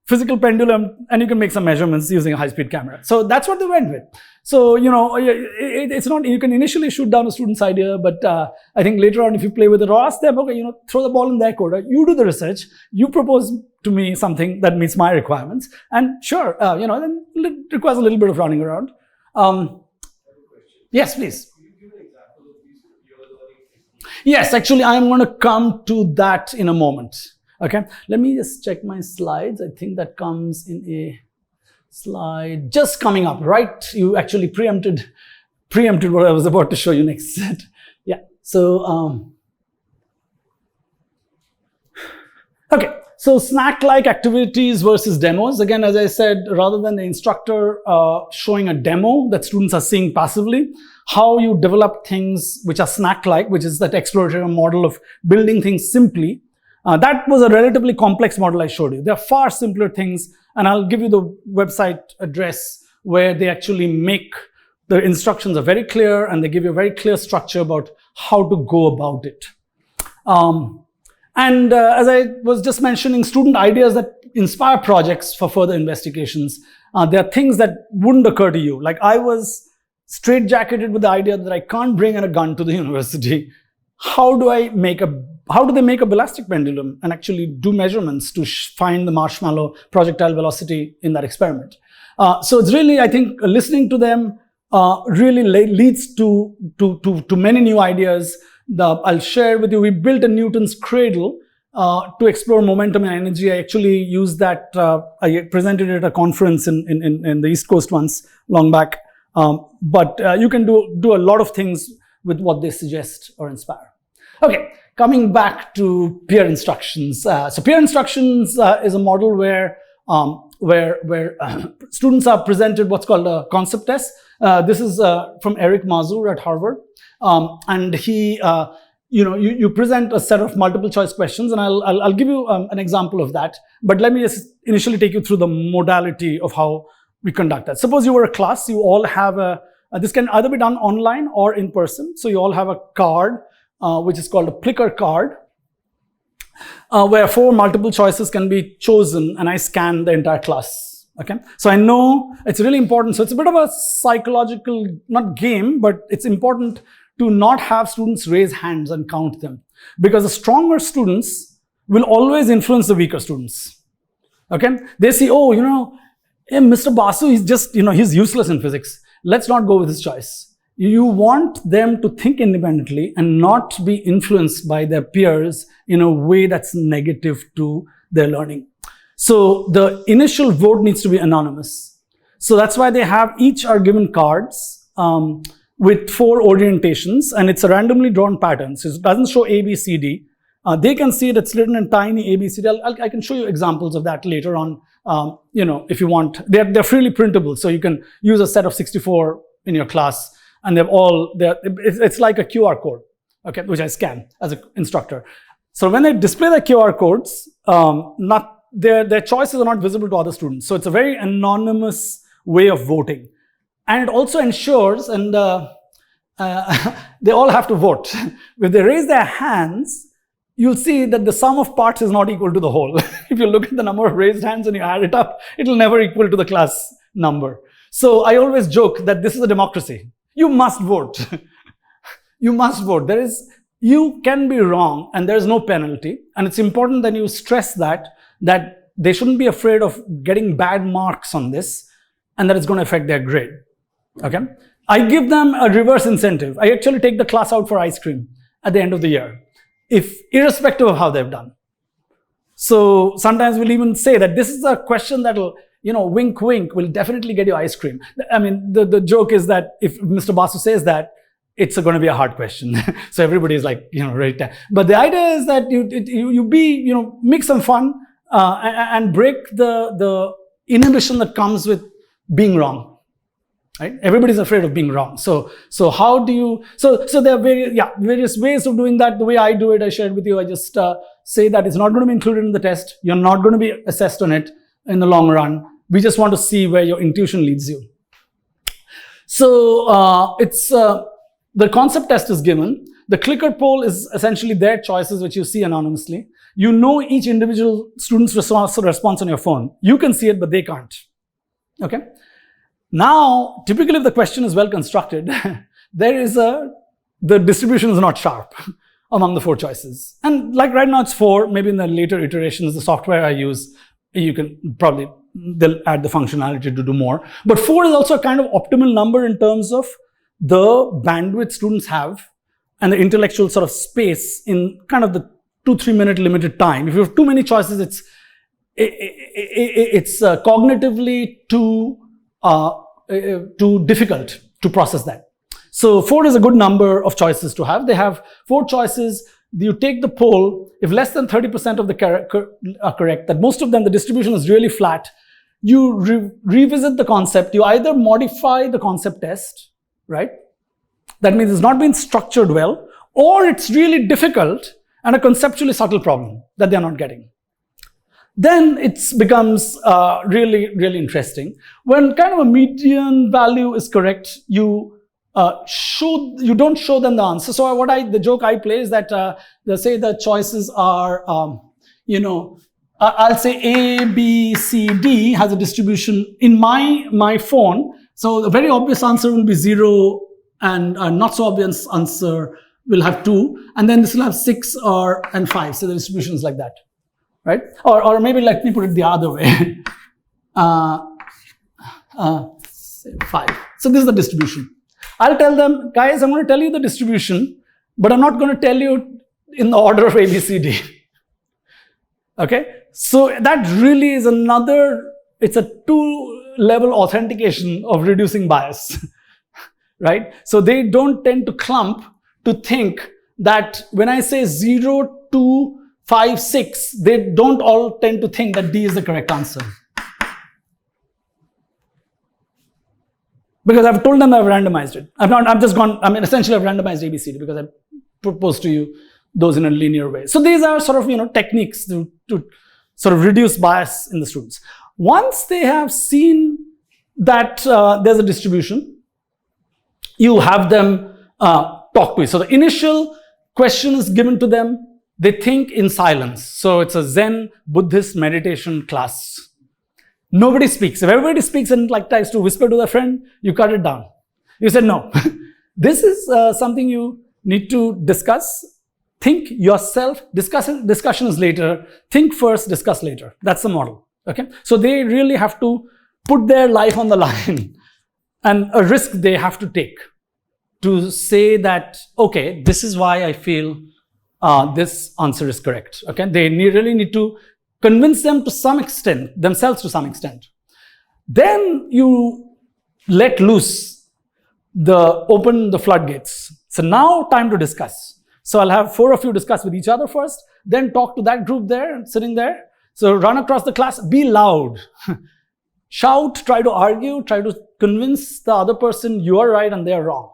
[SPEAKER 2] physical pendulum and you can make some measurements using a high-speed camera. So that's what they went with. So, it's not, you can initially shoot down a student's idea, but I think later on if you play with it or ask them, okay, throw the ball in their court, you do the research, you propose to me something that meets my requirements, and sure, then it requires a little bit of running around. Yes, please. Yes, actually, I'm going to come to that in a moment. Okay, let me just check my slides. I think that comes in a slide just coming up, right? You actually preempted what I was about to show you next. Yeah, so, okay. So snack-like activities versus demos. Again, as I said, rather than the instructor showing a demo that students are seeing passively, how you develop things which are snack-like, which is that exploratory model of building things simply. That was a relatively complex model I showed you. There are far simpler things, and I'll give you the website address where they actually make the instructions are very clear and they give you a very clear structure about how to go about it. And as I was just mentioning, student ideas that inspire projects for further investigations. There are things that wouldn't occur to you. Like I was straitjacketed with the idea that I can't bring in a gun to the university. How do they make a ballistic pendulum and actually do measurements to find the marshmallow projectile velocity in that experiment? So it's really, I think, listening to them really leads to many new ideas. I'll share with you, we built a Newton's cradle to explore momentum and energy. I actually used that, I presented it at a conference in the East Coast once, long back. But you can do a lot of things with what they suggest or inspire. Okay, coming back to peer instructions. So peer instructions is a model where students are presented what's called a concept test. This is from Eric Mazur at Harvard. And he, you present a set of multiple choice questions, and I'll give you an example of that. But let me just initially take you through the modality of how we conduct that. Suppose you were a class, you all have this can either be done online or in person. So you all have a card, which is called a clicker card, where 4 multiple choices can be chosen, and I scan the entire class. Okay, so I know it's really important. So it's a bit of a psychological, not game, but it's important to not have students raise hands and count them, because the stronger students will always influence the weaker students. Okay, they see, oh, hey, Mr. Basu, he's just, he's useless in physics. Let's not go with his choice. You want them to think independently and not be influenced by their peers in a way that's negative to their learning. So the initial vote needs to be anonymous. So that's why they have, each are given cards with 4 orientations, and it's a randomly drawn pattern. So it doesn't show A, B, C, D. They can see it, it's written in tiny A, B, C, D. I can show you examples of that later on, if you want. They're freely printable, so you can use a set of 64 in your class, and it's like a QR code, okay, which I scan as an instructor. So when they display the QR codes, their choices are not visible to other students. So it's a very anonymous way of voting. And it also ensures, and they all have to vote. If they raise their hands, you'll see that the sum of parts is not equal to the whole. If you look at the number of raised hands and you add it up, it'll never equal to the class number. So I always joke that this is a democracy. You must vote. You must vote. You can be wrong and there's no penalty. And it's important that you stress that they shouldn't be afraid of getting bad marks on this, and that it's going to affect their grade. Okay? I give them a reverse incentive. I actually take the class out for ice cream at the end of the year, irrespective of how they've done. So sometimes we'll even say that this is a question that'll, wink, wink, will definitely get you ice cream. I mean, the joke is that if Mr. Basu says that, it's going to be a hard question. So everybody is like, right there. But the idea is that you make some fun and break the inhibition that comes with being wrong. Right? Everybody's afraid of being wrong. So how do you? So there are various ways of doing that. The way I do it, I shared with you. I just say that it's not going to be included in the test. You're not going to be assessed on it in the long run. We just want to see where your intuition leads you. So it's the concept test is given. The clicker poll is essentially their choices, which you see anonymously. You know each individual student's response on your phone. You can see it, but they can't. Okay. Now, typically, if the question is well constructed, the distribution is not sharp among the 4 choices. And like right now, it's 4. Maybe in the later iterations, the software I use, they'll add the functionality to do more. But 4 is also a kind of optimal number in terms of the bandwidth students have and the intellectual sort of space in kind of the 2-3 minute limited time. If you have too many choices, it's cognitively too difficult to process that. So 4 is a good number of choices to have. They have 4 choices. You take the poll. If less than 30% of the are correct, that most of them, the distribution is really flat, you revisit the concept. You either modify the concept test, right? That means it's not been structured well, or it's really difficult and a conceptually subtle problem that they're not getting. Then it becomes really, really interesting. When kind of a median value is correct, you don't show them the answer. So the joke I play is that they say the choices are, I'll say A, B, C, D has a distribution in my phone. So the very obvious answer will be 0, and a not so obvious answer will have 2, and then this will have 6 and 5. So the distribution is like that. Right? Or maybe let me put it the other way. Say 5. So this is the distribution. I'll tell them, guys, I'm going to tell you the distribution, but I'm not going to tell you in the order of A, B, C, D. Okay? So that really is it's a 2-level authentication of reducing bias. Right? So they don't tend to clump to think that when I say 0, 2, 5, 6, they don't all tend to think that D is the correct answer. Because I've told them I've randomized it. Essentially I've randomized ABCD because I proposed to you those in a linear way. So these are sort of, techniques to sort of reduce bias in the students. Once they have seen that there's a distribution, you have them talk to it. So the initial question is given to them. They think in silence. So it's a Zen Buddhist meditation class. Nobody speaks. If everybody speaks and tries to whisper to their friend, you cut it down. You said no. This is something you need to discuss. Think yourself. Discussion is later. Think first, discuss later. That's the model. Okay. So they really have to put their life on the line and a risk they have to take to say that, okay, this is why I feel this answer is correct. Okay. They really need to convince them to some extent, themselves to some extent. Then you let loose, open the floodgates. So now time to discuss. So I'll have 4 of you discuss with each other first, then talk to that group there, sitting there. So run across the class, be loud. Shout, try to argue, try to convince the other person you are right and they are wrong.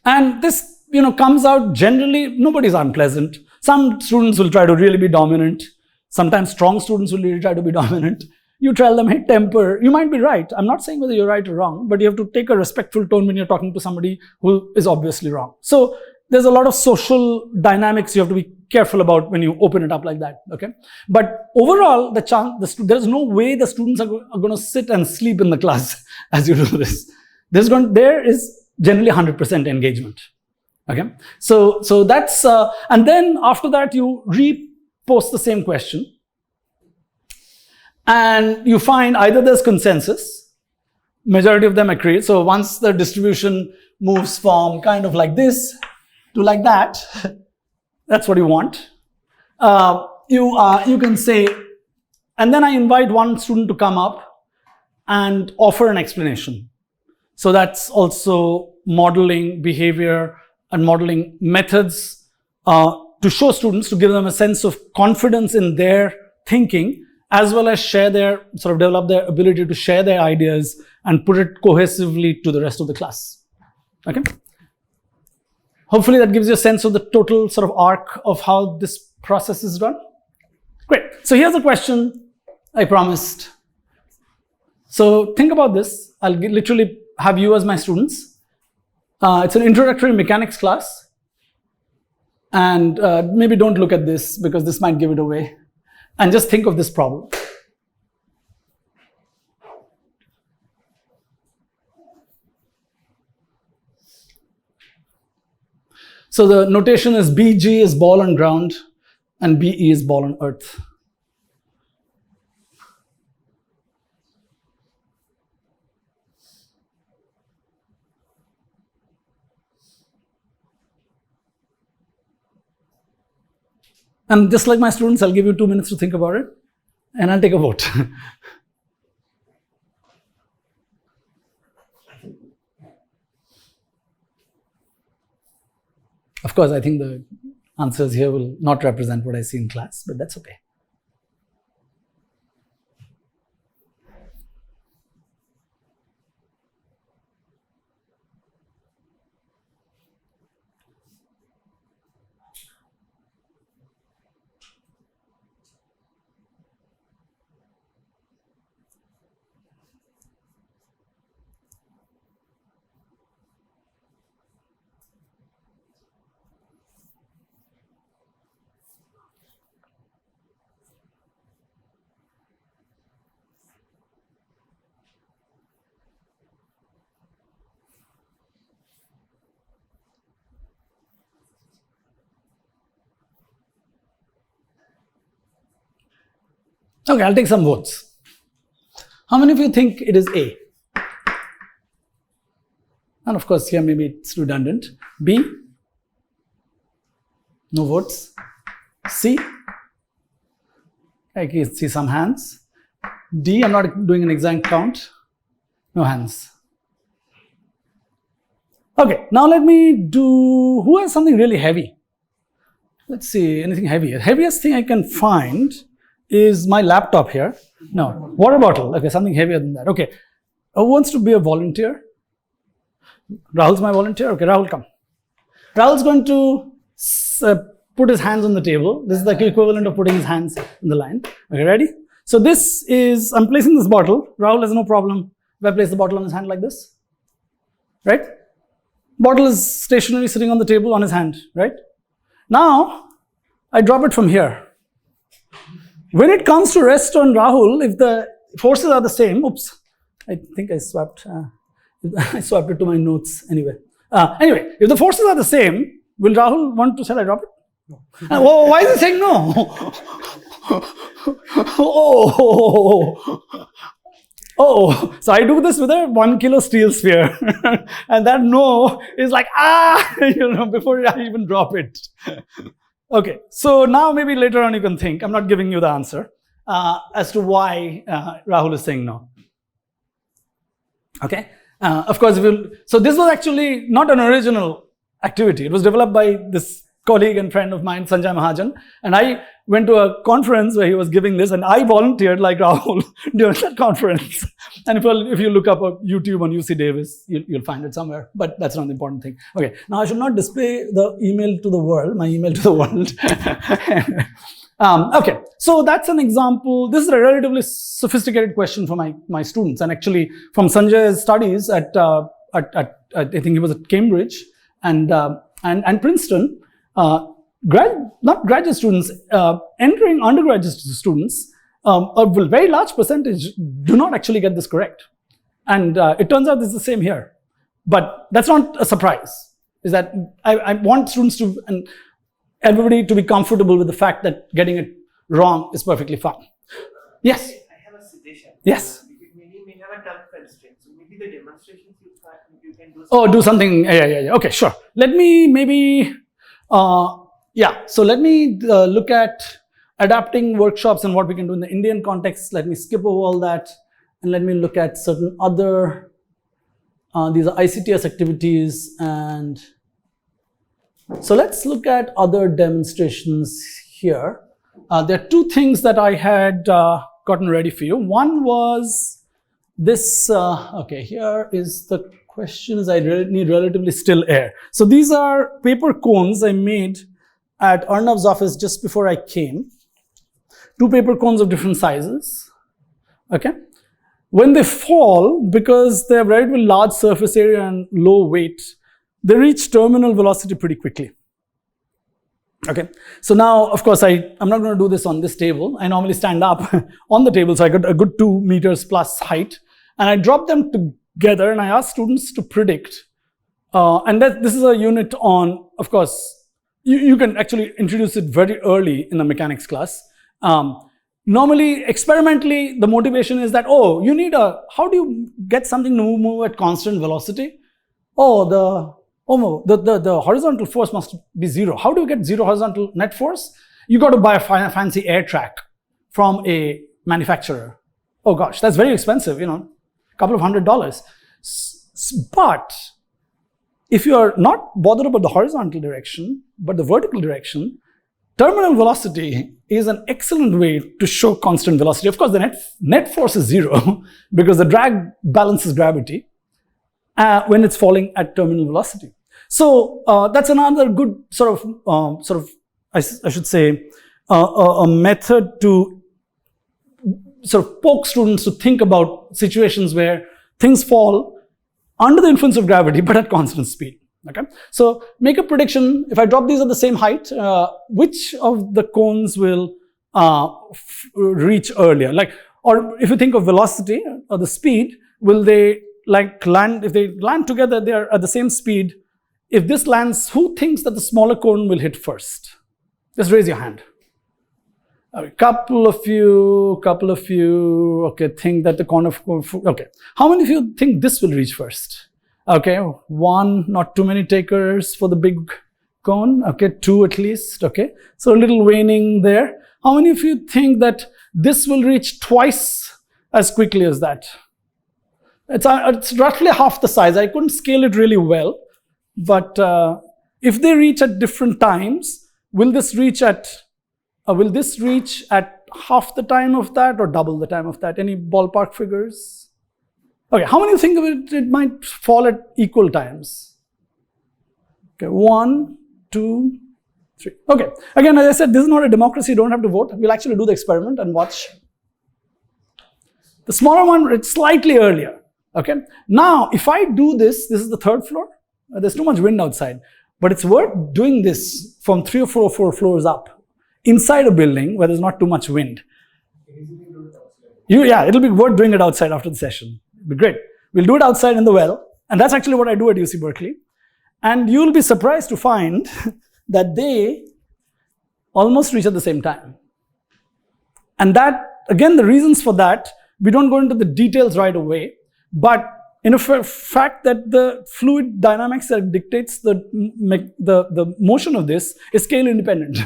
[SPEAKER 2] And this, comes out generally, nobody's unpleasant. Some students will try to really be dominant. Sometimes strong students will really try to be dominant. You tell them, hey, temper. You might be right. I'm not saying whether you're right or wrong, but you have to take a respectful tone when you're talking to somebody who is obviously wrong. So there's a lot of social dynamics you have to be careful about when you open it up like that. Okay. But overall, there's no way the students are going to sit and sleep in the class as you do this. There is generally 100% engagement. Okay. So that's, and then after that, you repost the same question. And you find either there's consensus, majority of them agree. So once the distribution moves from kind of like this to like that, that's what you want. You can say, and then I invite one student to come up and offer an explanation. So that's also modeling behavior and modeling methods to show students, to give them a sense of confidence in their thinking, as well as develop their ability to share their ideas and put it cohesively to the rest of the class. Okay. Hopefully that gives you a sense of the total sort of arc of how this process is done. Great. So here's a question I promised. So think about this. I'll literally have you as my students. It's an introductory mechanics class. And maybe don't look at this because this might give it away. And just think of this problem. So the notation is BG is ball on ground and BE is ball on earth. And just like my students, I'll give you 2 minutes to think about it, and I'll take a vote. Of course, I think the answers here will not represent what I see in class, but that's okay. Okay, I'll take some votes. How many of you think it is A? And of course, here maybe it's redundant. B? No votes. C? I can see some hands. D, I'm not doing an exact count. No hands. Okay, now let me do, who has something really heavy? Let's see, anything heavy. The heaviest thing I can find is my laptop here. No, water bottle. Okay, something heavier than that. Okay, who wants to be a volunteer? Rahul's my volunteer. Okay, Rahul, come. Rahul's going to put his hands on the table. This is the equivalent of putting his hands in the line. Okay, ready? So this is, I'm placing this bottle. Rahul has no problem if I place the bottle on his hand like this. Right? Bottle is stationary, sitting on the table on his hand. Right? Now, I drop it from here. When it comes to rest on Rahul, if the forces are the same, oops, I think I swapped it to my notes anyway. Anyway, if the forces are the same, will Rahul want to, shall I drop it? No. Oh, why is he saying no? Oh, so I do this with a 1 kilo steel sphere. And that no is like, before I even drop it. Okay, so now maybe later on you can think, I'm not giving you the answer as to why Rahul is saying no. Okay, of course, so this was actually not an original activity. It was developed by this colleague and friend of mine, Sanjay Mahajan, and I went to a conference where he was giving this, and I volunteered like Rahul during that conference. And if you look up YouTube on UC Davis, you'll find it somewhere, but that's not the important thing. Okay, now I should not display the email to the world, my email to the world. Okay, so that's an example. This is a relatively sophisticated question for my students, and actually from Sanjay's studies at I think he was at Cambridge and Princeton, not graduate students, entering undergraduate students, a very large percentage do not actually get this correct. And it turns out this is the same here. But that's not a surprise, is that I want students to, and everybody to be comfortable with the fact that getting it wrong is perfectly fine. Yes?
[SPEAKER 1] I have a suggestion.
[SPEAKER 2] Yes?
[SPEAKER 1] We may have a time constraint, so maybe the demonstrations you can do something.
[SPEAKER 2] Oh, do something, yeah. Okay, sure. Let me maybe, so let me look at adapting workshops and what we can do in the Indian context. Let me skip over all that and let me look at certain other, these are ICTS activities, and so let's look at other demonstrations here. There are two things that I had gotten ready for you. One was this, okay, here is the question is I need relatively still air. So these are paper cones I made at Arnav's office just before I came. 2 paper cones of different sizes. Okay. When they fall, because they have relatively large surface area and low weight, they reach terminal velocity pretty quickly. Okay. So now, of course, I'm not going to do this on this table. I normally stand up on the table, so I got a good 2 meters plus height, and I drop them together, and I ask students to predict. And this is a unit on, of course, you can actually introduce it very early in the mechanics class. Normally, experimentally, the motivation is that, you need how do you get something to move at constant velocity? The horizontal force must be 0. How do you get 0 horizontal net force? You got to buy a fancy air track from a manufacturer. Oh gosh, that's very expensive, a couple of $100. But if you are not bothered about the horizontal direction, but the vertical direction, terminal velocity is an excellent way to show constant velocity. Of course, the net force is 0 because the drag balances gravity when it's falling at terminal velocity. So that's another good I should say, a method to sort of poke students to think about situations where things fall under the influence of gravity, but at constant speed. Okay, so make a prediction. If I drop these at the same height, which of the cones will reach earlier? Or if you think of velocity or the speed, will they land? If they land together, they are at the same speed. If this lands, who thinks that the smaller cone will hit first? Just raise your hand. A couple of you, okay, think that the corner of, okay. How many of you think this will reach first? Okay, one, not too many takers for the big cone, okay, two at least, okay. So a little waning there. How many of you think that this will reach twice as quickly as that? It's roughly half the size. I couldn't scale it really well, but if they reach at different times, will this reach at half the time of that or double the time of that? Any ballpark figures? Okay, how many think of it might fall at equal times? Okay, 1, 2, 3. Okay, again, as I said, this is not a democracy, you don't have to vote. We'll actually do the experiment and watch. The smaller one, it's slightly earlier. Okay, now if I do this is the 3rd floor. There's too much wind outside, but it's worth doing this from 3 or 4 floors up inside a building where there's not too much wind. Yeah, it'll be worth doing it outside after the session. It'll be great. We'll do it outside in the well, and that's actually what I do at UC Berkeley. And you'll be surprised to find that they almost reach at the same time. And that, again, the reasons for that, we don't go into the details right away, but in a fact that the fluid dynamics that dictates the motion of this is scale independent.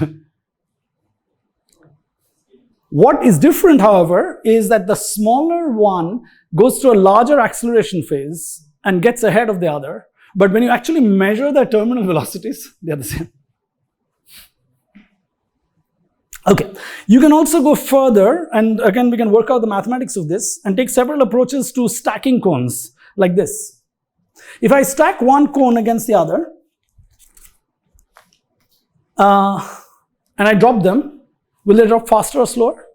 [SPEAKER 2] What is different, however, is that the smaller one goes through a larger acceleration phase and gets ahead of the other. But when you actually measure their terminal velocities, they are the same. Okay, you can also go further, and again, we can work out the mathematics of this and take several approaches to stacking cones like this. If I stack one cone against the other, and I drop them, will they drop faster or slower?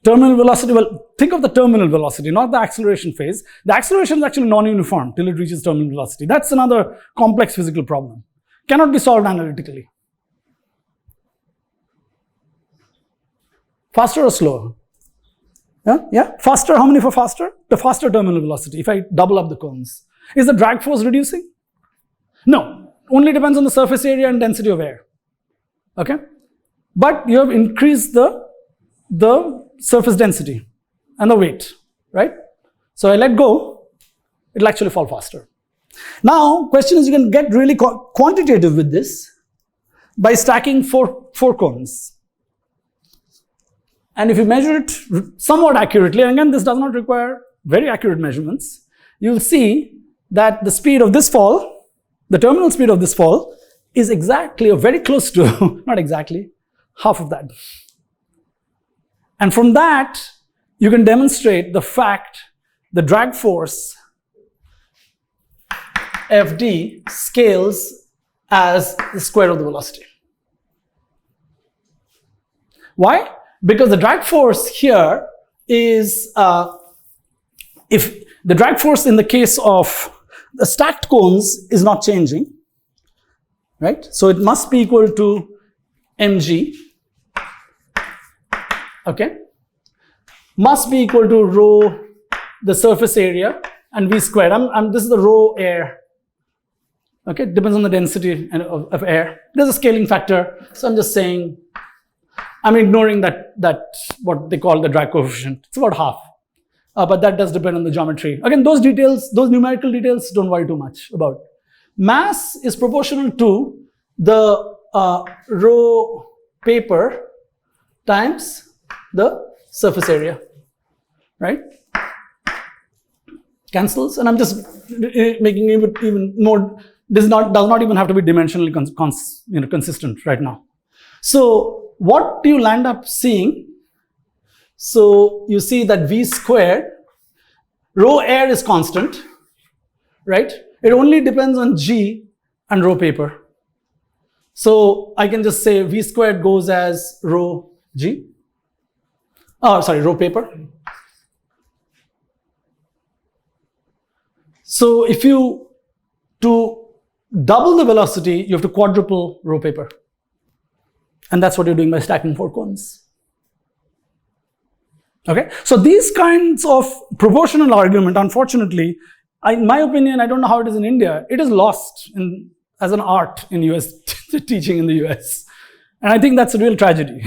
[SPEAKER 2] Terminal velocity, well, think of the terminal velocity, not the acceleration phase. The acceleration is actually non-uniform till it reaches terminal velocity. That's another complex physical problem. Cannot be solved analytically. Faster or slower? Yeah? Faster, how many for faster? The faster terminal velocity, if I double up the cones. Is the drag force reducing? No, only depends on the surface area and density of air. Okay? But you have increased the surface density and the weight, right? So I let go, it'll actually fall faster. Now, question is, you can get really quantitative with this by stacking four cones. And if you measure it somewhat accurately, and again, this does not require very accurate measurements, you'll see that the speed of this fall, the terminal speed of this fall, is exactly or very close to, not exactly, half of that. And from that, you can demonstrate the fact the drag force Fd scales as the square of the velocity. Why? Because the drag force here is, if the drag force in the case of the stacked cones is not changing, right? So it must be equal to mg, okay? Must be equal to rho, the surface area, and v squared. This is the rho air, okay? It depends on the density of air. There's a scaling factor, so I'm just saying, I'm ignoring that what they call the drag coefficient. It's about half, but that does depend on the geometry. Again, those details, those numerical details, don't worry too much about. Mass is proportional to the rho paper times the surface area, right? Cancels, and I'm just making it even more. This does not even have to be dimensionally consistent right now. So what do you land up seeing? So you see that v squared, rho air is constant, right? It only depends on g and rho paper. So I can just say v squared goes as rho g. Oh, sorry, rho paper. So if you, to double the velocity, you have to quadruple rho paper. And that's what you're doing by stacking 4 cones. Okay, so these kinds of proportional argument, unfortunately, in my opinion, I don't know how it is in India, it is lost as an art in US, teaching in the US. And I think that's a real tragedy.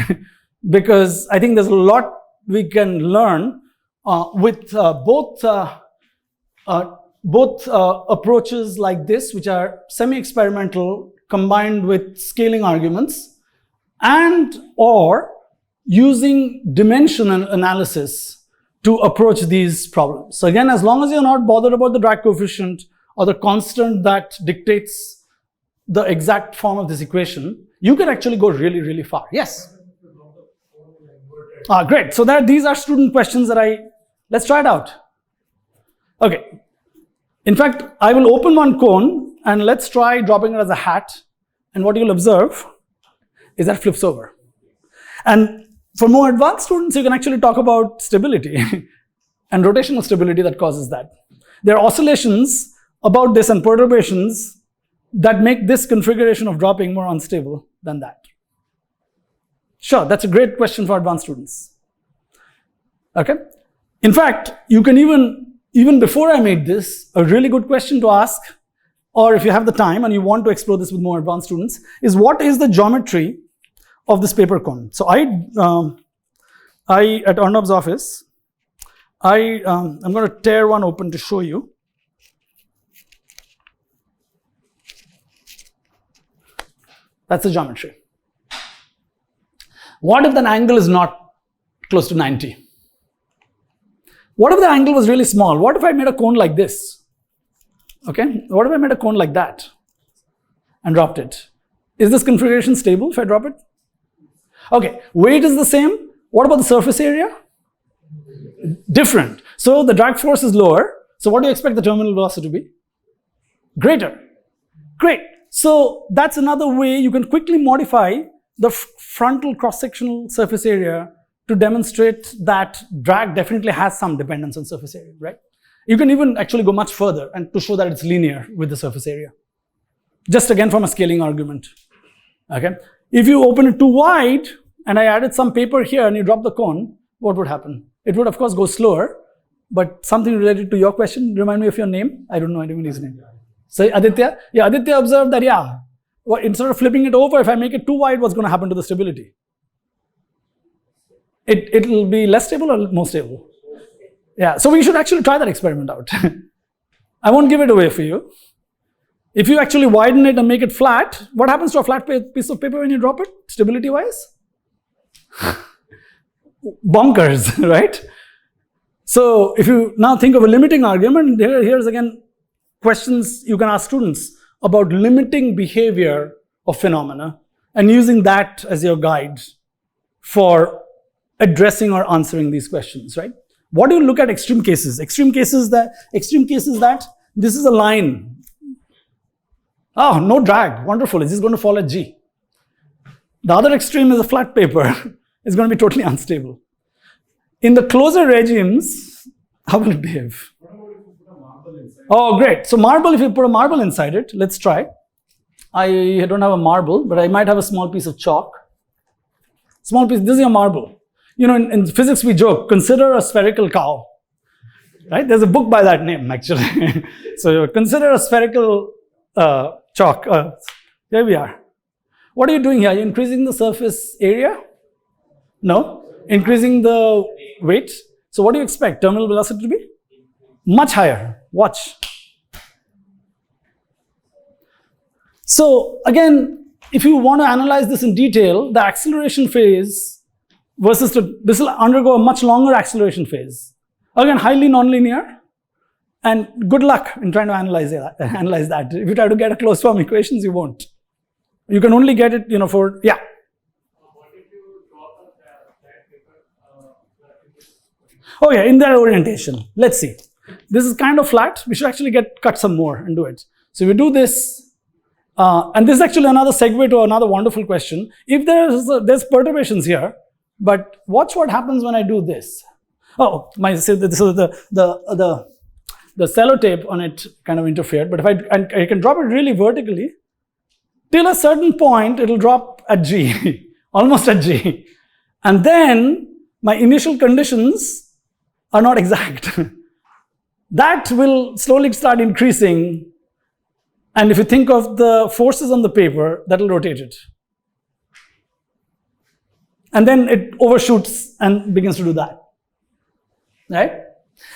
[SPEAKER 2] because I think there's a lot we can learn with both approaches like this, which are semi-experimental combined with scaling arguments, and or using dimensional analysis to approach these problems. So again, as long as you're not bothered about the drag coefficient or the constant that dictates the exact form of this equation, you can actually go really, really far. Yes? Great. So these are student questions that let's try it out. Okay. In fact, I will open one cone and let's try dropping it as a hat. And what you'll observe is that it flips over. And for more advanced students, you can actually talk about stability and rotational stability that causes that. There are oscillations about this and perturbations that make this configuration of dropping more unstable than that. Sure, that's a great question for advanced students. Okay. In fact, you can even before I made this, a really good question to ask, or if you have the time and you want to explore this with more advanced students, is what is the geometry of this paper cone? So I at Arnab's office, I'm going to tear one open to show you. That's the geometry. What if that angle is not close to 90? What if the angle was really small? What if I made a cone like this? Okay, what if I made a cone like that and dropped it? Is this configuration stable if I drop it? Okay, weight is the same. What about the surface area? Different. So the drag force is lower. So what do you expect the terminal velocity to be? Greater. Great. So that's another way you can quickly modify the frontal cross-sectional surface area to demonstrate that drag definitely has some dependence on surface area, right? You can even actually go much further and to show that it's linear with the surface area. Just again from a scaling argument. Okay. If you open it too wide and I added some paper here and you drop the cone, what would happen? It would of course go slower, but something related to your question, remind me of your name. I don't know anybody's name. So Aditya? Yeah, Aditya observed that, yeah, well, instead of flipping it over, if I make it too wide, what's going to happen to the stability? It will be less stable or more stable? Yeah, so we should actually try that experiment out. I won't give it away for you. If you actually widen it and make it flat, what happens to a flat piece of paper when you drop it, stability-wise? Bonkers, right? So if you now think of a limiting argument, here's again questions you can ask students about limiting behavior of phenomena and using that as your guide for addressing or answering these questions, right? What do you look at extreme cases? Extreme cases that this is a line. Oh, no drag, wonderful, it's just going to fall at G. The other extreme is a flat paper. It's going to be totally unstable. In the closure regimes, how will it behave? Oh, great. So marble, if you put a marble inside it, let's try. I don't have a marble, but I might have a small piece of chalk. Small piece, this is your marble. You know, in physics we joke, consider a spherical cow. Right? There's a book by that name, actually. So consider a spherical chalk. There we are. What are you doing here? Are you increasing the surface area? No. Increasing the weight. So what do you expect? Terminal velocity to be? Much higher. Watch. So again, if you want to analyze this in detail, the acceleration phase versus this will undergo a much longer acceleration phase. Again, highly nonlinear, and good luck in trying to analyze that. If you try to get a closed form equations, you won't. You can only get it, for, yeah.
[SPEAKER 4] What if you drop that paper?
[SPEAKER 2] Oh yeah, in that orientation. Let's see. This is kind of flat. We should actually cut some more and do it. So we do this, and this is actually another segue to another wonderful question. If there's perturbations here, but watch what happens when I do this. Oh, so the sellotape on it kind of interfered. But if I can drop it really vertically, till a certain point, it'll drop at G, almost at G. And then my initial conditions are not exact. That will slowly start increasing. And if you think of the forces on the paper, that will rotate it. and then it overshoots and begins to do that, right?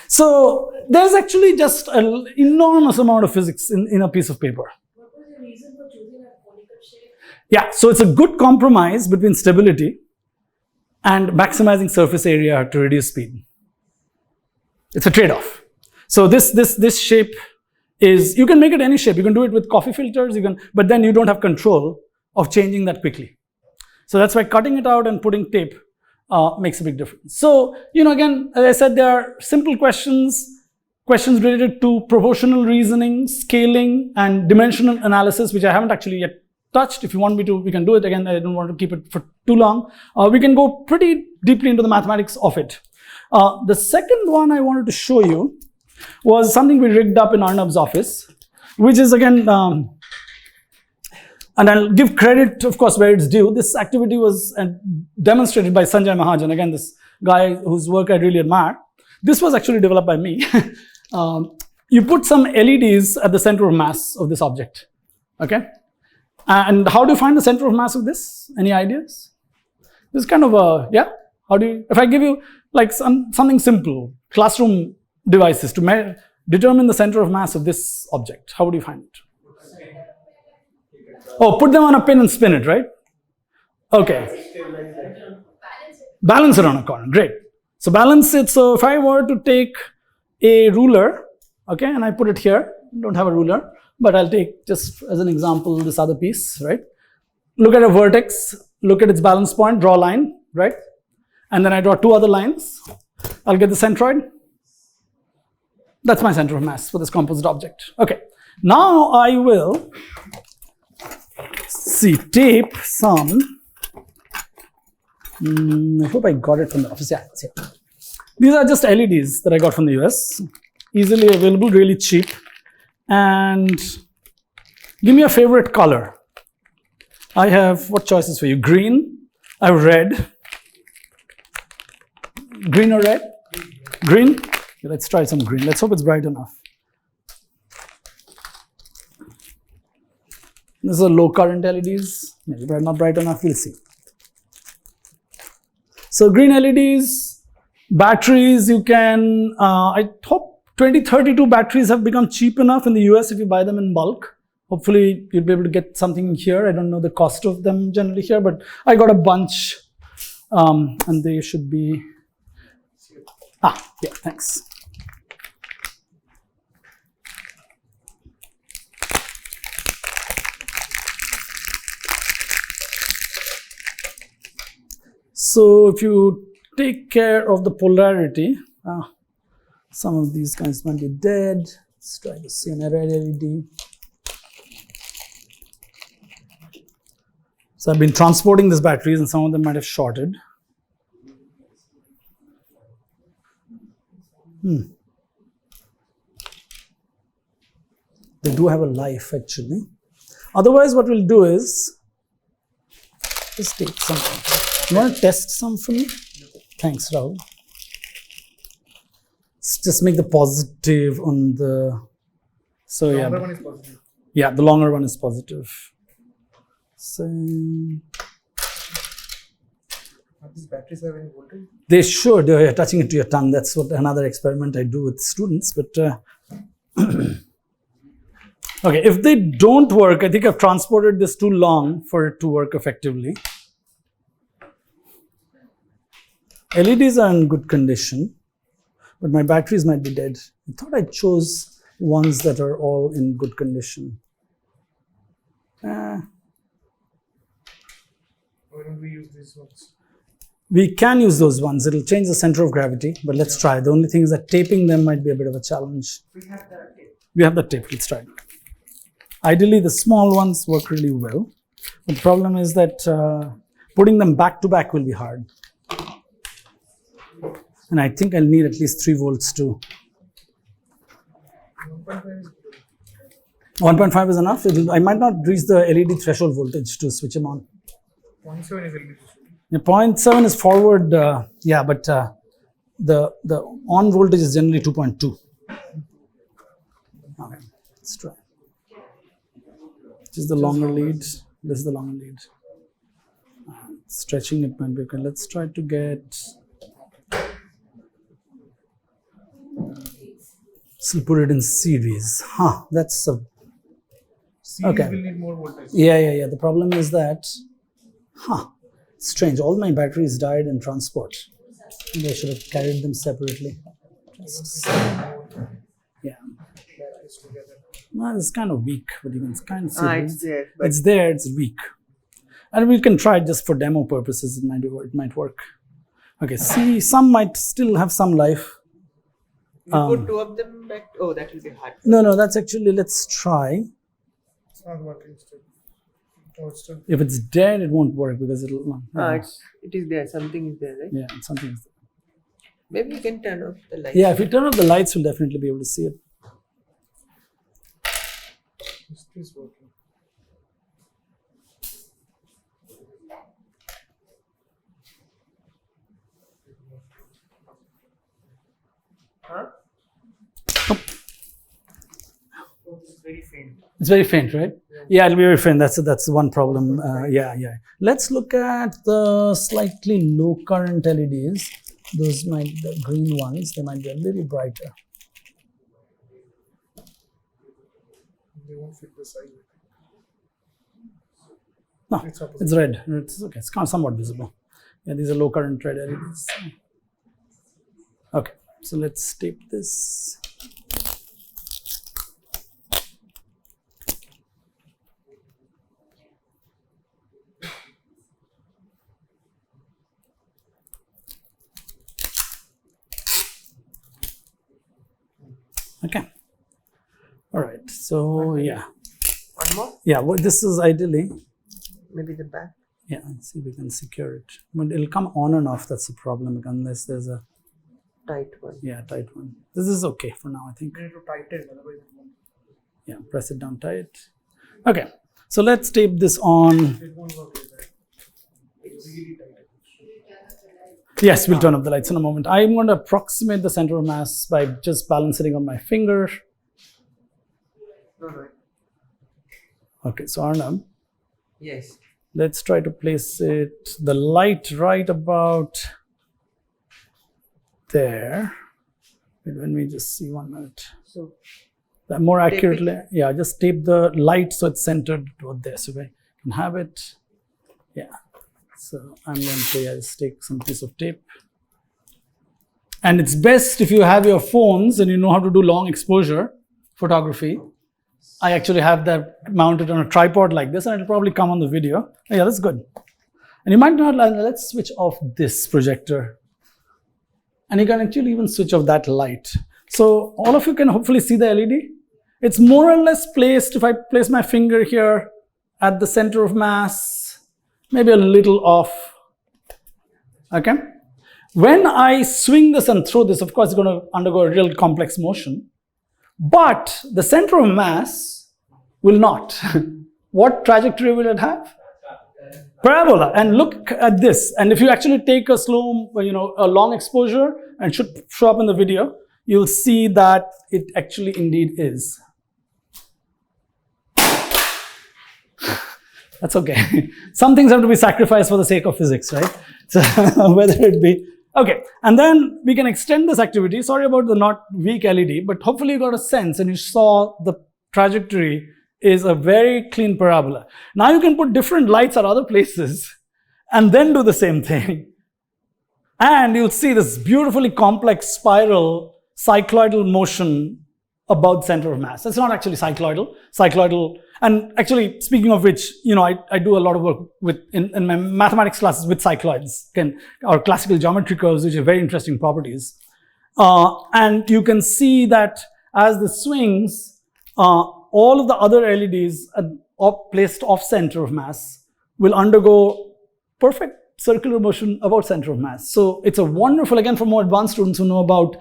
[SPEAKER 2] So there's actually just an enormous amount of physics in a piece of paper.
[SPEAKER 5] What was the reason for choosing a conical shape?
[SPEAKER 2] Yeah, so it's a good compromise between stability and maximizing surface area to reduce speed. It's a trade-off. So this shape is, you can make it any shape. You can do it with coffee filters, but then you don't have control of changing that quickly. So that's why cutting it out and putting tape makes a big difference. So, again, as I said, there are simple questions related to proportional reasoning, scaling, and dimensional analysis, which I haven't actually yet touched. If you want me to, we can do it again. I don't want to keep it for too long. We can go pretty deeply into the mathematics of it. The second one I wanted to show you was something we rigged up in Arnab's office, which is again, and I'll give credit, of course, where it's due. This activity was demonstrated by Sanjay Mahajan, again, this guy whose work I really admire. This was actually developed by me. You put some LEDs at the center of mass of this object, okay? And how do you find the center of mass of this? Any ideas? This is kind of a, yeah? How do you, if I give you like something simple, classroom devices to determine the center of mass of this object, how would you find it? Oh, put them on a pin and spin it, right? Okay. Balance it on a corner, great. So balance it, so if I were to take a ruler, okay, and I put it here, I don't have a ruler, but I'll take just as an example this other piece, right? Look at a vertex, look at its balance point, draw a line, right? And then I draw two other lines. I'll get the centroid. That's my center of mass for this composite object. Okay, now I will tape some. I hope I got it from the office. Yeah, it's here. These are just LEDs that I got from the US. Easily available, really cheap. And give me a favorite color. I have, what choices for you? Green. I have red. Green or red? Green? Okay, let's try some green. Let's hope it's bright enough. This is a low current LEDs. Maybe not bright enough, we'll see. So green LEDs, batteries, you can, I hope 2032 batteries have become cheap enough in the US if you buy them in bulk. Hopefully you'll be able to get something here. I don't know the cost of them generally here, but I got a bunch and they should be, yeah, thanks. So if you take care of the polarity, some of these guys might be dead. Let's try to see an red LED. So I've been transporting these batteries and some of them might have shorted. They do have a life actually. Otherwise what we'll do is, just take something. You want to test some for me? Thanks, Rahul. Let's just make the positive on the, so yeah. The longer one is positive. Yeah, the longer one is positive. So,
[SPEAKER 1] these batteries have any voltage?
[SPEAKER 2] They should. You're touching it to your tongue. That's what another experiment I do with students. But okay, if they don't work, I think I've transported this too long for it to work effectively. LEDs are in good condition, but my batteries might be dead. I thought I chose ones that are all in good condition.
[SPEAKER 1] Why don't we use these ones?
[SPEAKER 2] We can use those ones. It'll change the center of gravity, but let's try. The only thing is that taping them might be a bit of a challenge.
[SPEAKER 1] We have the tape.
[SPEAKER 2] We have the tape. Let's try. Ideally, the small ones work really well. But the problem is that putting them back to back will be hard. And I think I'll need at least 3 volts too. 1.5 is enough. I might not reach the LED threshold voltage to switch them on.
[SPEAKER 1] 0.7 is LED.
[SPEAKER 2] Yeah, 0.7 is forward, yeah, but the on voltage is generally 2.2. Okay, let's try. This is the longer lead. This is the longer lead. stretching it might be okay. Let's try to get. So put it in series. That's a.
[SPEAKER 4] Series
[SPEAKER 2] Okay.
[SPEAKER 4] will need more voltage.
[SPEAKER 2] Yeah. The problem is that, strange. All my batteries died in transport. Maybe I should have carried them separately. Yeah.
[SPEAKER 4] Batteries together.
[SPEAKER 2] Well, it's kind of weak, but you can kind of see
[SPEAKER 1] It's there. But
[SPEAKER 2] it's there. It's weak, and we can try it just for demo purposes. It might work. Okay. See, some might still have some life.
[SPEAKER 1] you put two of them back. Oh, that will be hard.
[SPEAKER 2] No. That's actually. Let's try.
[SPEAKER 4] It's not working still. Oh, it's still.
[SPEAKER 2] If it's dead, it won't work because it'll.
[SPEAKER 1] It is there. Something is there, right?
[SPEAKER 2] Yeah, something.
[SPEAKER 1] Maybe you can turn off the light.
[SPEAKER 2] Yeah, if you turn off the lights, we'll definitely be able to see it.
[SPEAKER 4] Is this working?
[SPEAKER 1] Huh? Oh, it's very faint.
[SPEAKER 2] It's very faint, right? Yeah, it'll be very faint. That's one problem. Yeah. Let's look at the slightly low current LEDs. Those the green ones, they might be a little brighter.
[SPEAKER 4] They won't fit the size.
[SPEAKER 2] No,
[SPEAKER 4] It's opposite.
[SPEAKER 2] it's red. It's okay. It's kind of somewhat visible. Yeah, these are low current red LEDs. Okay, so let's tape this. Okay. All right. So yeah.
[SPEAKER 1] One more?
[SPEAKER 2] Yeah. Well, this is ideally.
[SPEAKER 1] Maybe the back.
[SPEAKER 2] Yeah. Let's see if we can secure it. But it'll come on and off. That's the problem. Unless there's a
[SPEAKER 1] Tight one.
[SPEAKER 2] tight one. This is okay for now, I think.
[SPEAKER 4] You need to tighten, otherwise it won't.
[SPEAKER 2] Yeah. Press it down tight. Okay. So let's tape this on.
[SPEAKER 4] It won't work like that. It's really tight.
[SPEAKER 2] Yes, we'll turn up the lights in a moment. I'm going to approximate the center of mass by just balancing it on my finger.
[SPEAKER 1] No.
[SPEAKER 2] Okay, so Arnab,
[SPEAKER 1] Yes.
[SPEAKER 2] let's try to place it, the light right about there. Wait, let me just see 1 minute.
[SPEAKER 1] So
[SPEAKER 2] More
[SPEAKER 1] Tape it.
[SPEAKER 2] accurately, yeah, just tape the light so it's centered toward there. So we can have it. Yeah. So I'm going to just take some piece of tape. And it's best if you have your phones and you know how to do long exposure photography. I actually have that mounted on a tripod like this, and it'll probably come on the video. Yeah, that's good. And you might not like, let's switch off this projector. And you can actually even switch off that light. So all of you can hopefully see the LED. It's more or less placed, if I place my finger here at the center of mass, maybe a little off. Okay? When I swing this and throw this, of course, it's going to undergo a real complex motion. But the center of mass will not. What trajectory will it have? Parabola. And look at this. And if you actually take a slow, a long exposure, and should show up in the video, you'll see that it actually indeed is. That's okay. Some things have to be sacrificed for the sake of physics, right? So whether it be, okay. And then we can extend this activity. Sorry about the not weak LED, but hopefully you got a sense and you saw the trajectory is a very clean parabola. Now you can put different lights at other places and then do the same thing. And you'll see this beautifully complex spiral cycloidal motion about the center of mass. It's not actually cycloidal. And actually, speaking of which, I do a lot of work in my mathematics classes with cycloids, or classical geometry curves, which are very interesting properties. And you can see that as this swings, all of the other LEDs placed off center of mass will undergo perfect circular motion about center of mass. So it's a wonderful, again, for more advanced students who know about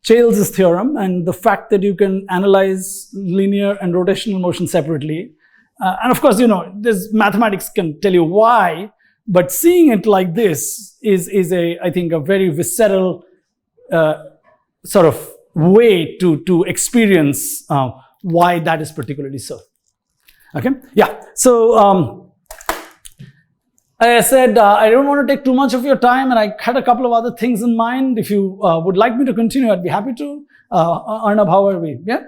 [SPEAKER 2] Chales's theorem and the fact that you can analyze linear and rotational motion separately. And of course, this mathematics can tell you why, but seeing it like this is I think, a very visceral sort of way to experience why that is particularly so. Okay? Yeah. So I said, I don't want to take too much of your time, and I had a couple of other things in mind. If you would like me to continue, I'd be happy to. Arnab, how are we? Yeah?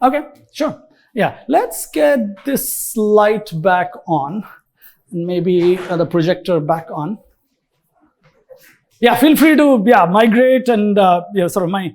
[SPEAKER 2] Okay, sure. Yeah, let's get this light back on, and maybe the projector back on. Yeah, feel free to migrate and sort of my.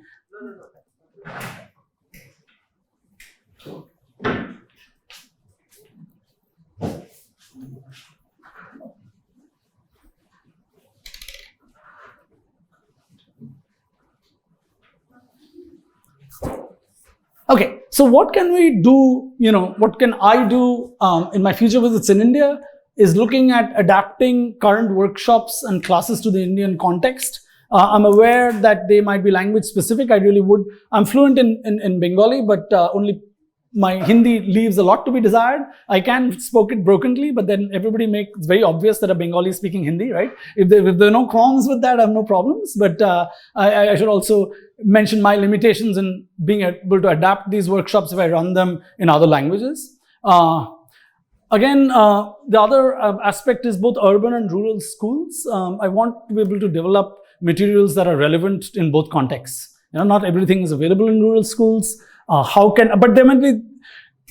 [SPEAKER 2] Okay, so what can we do, what can I do in my future visits in India is looking at adapting current workshops and classes to the Indian context. I'm aware that they might be language specific. I'm fluent in Bengali, but only my Hindi leaves a lot to be desired. I can speak it brokenly, but then everybody makes it's very obvious that a Bengali is speaking Hindi, right? If there are no qualms with that, I have no problems. But I should also mention my limitations in being able to adapt these workshops if I run them in other languages. Again, the other aspect is both urban and rural schools. I want to be able to develop materials that are relevant in both contexts. Not everything is available in rural schools. But there might be,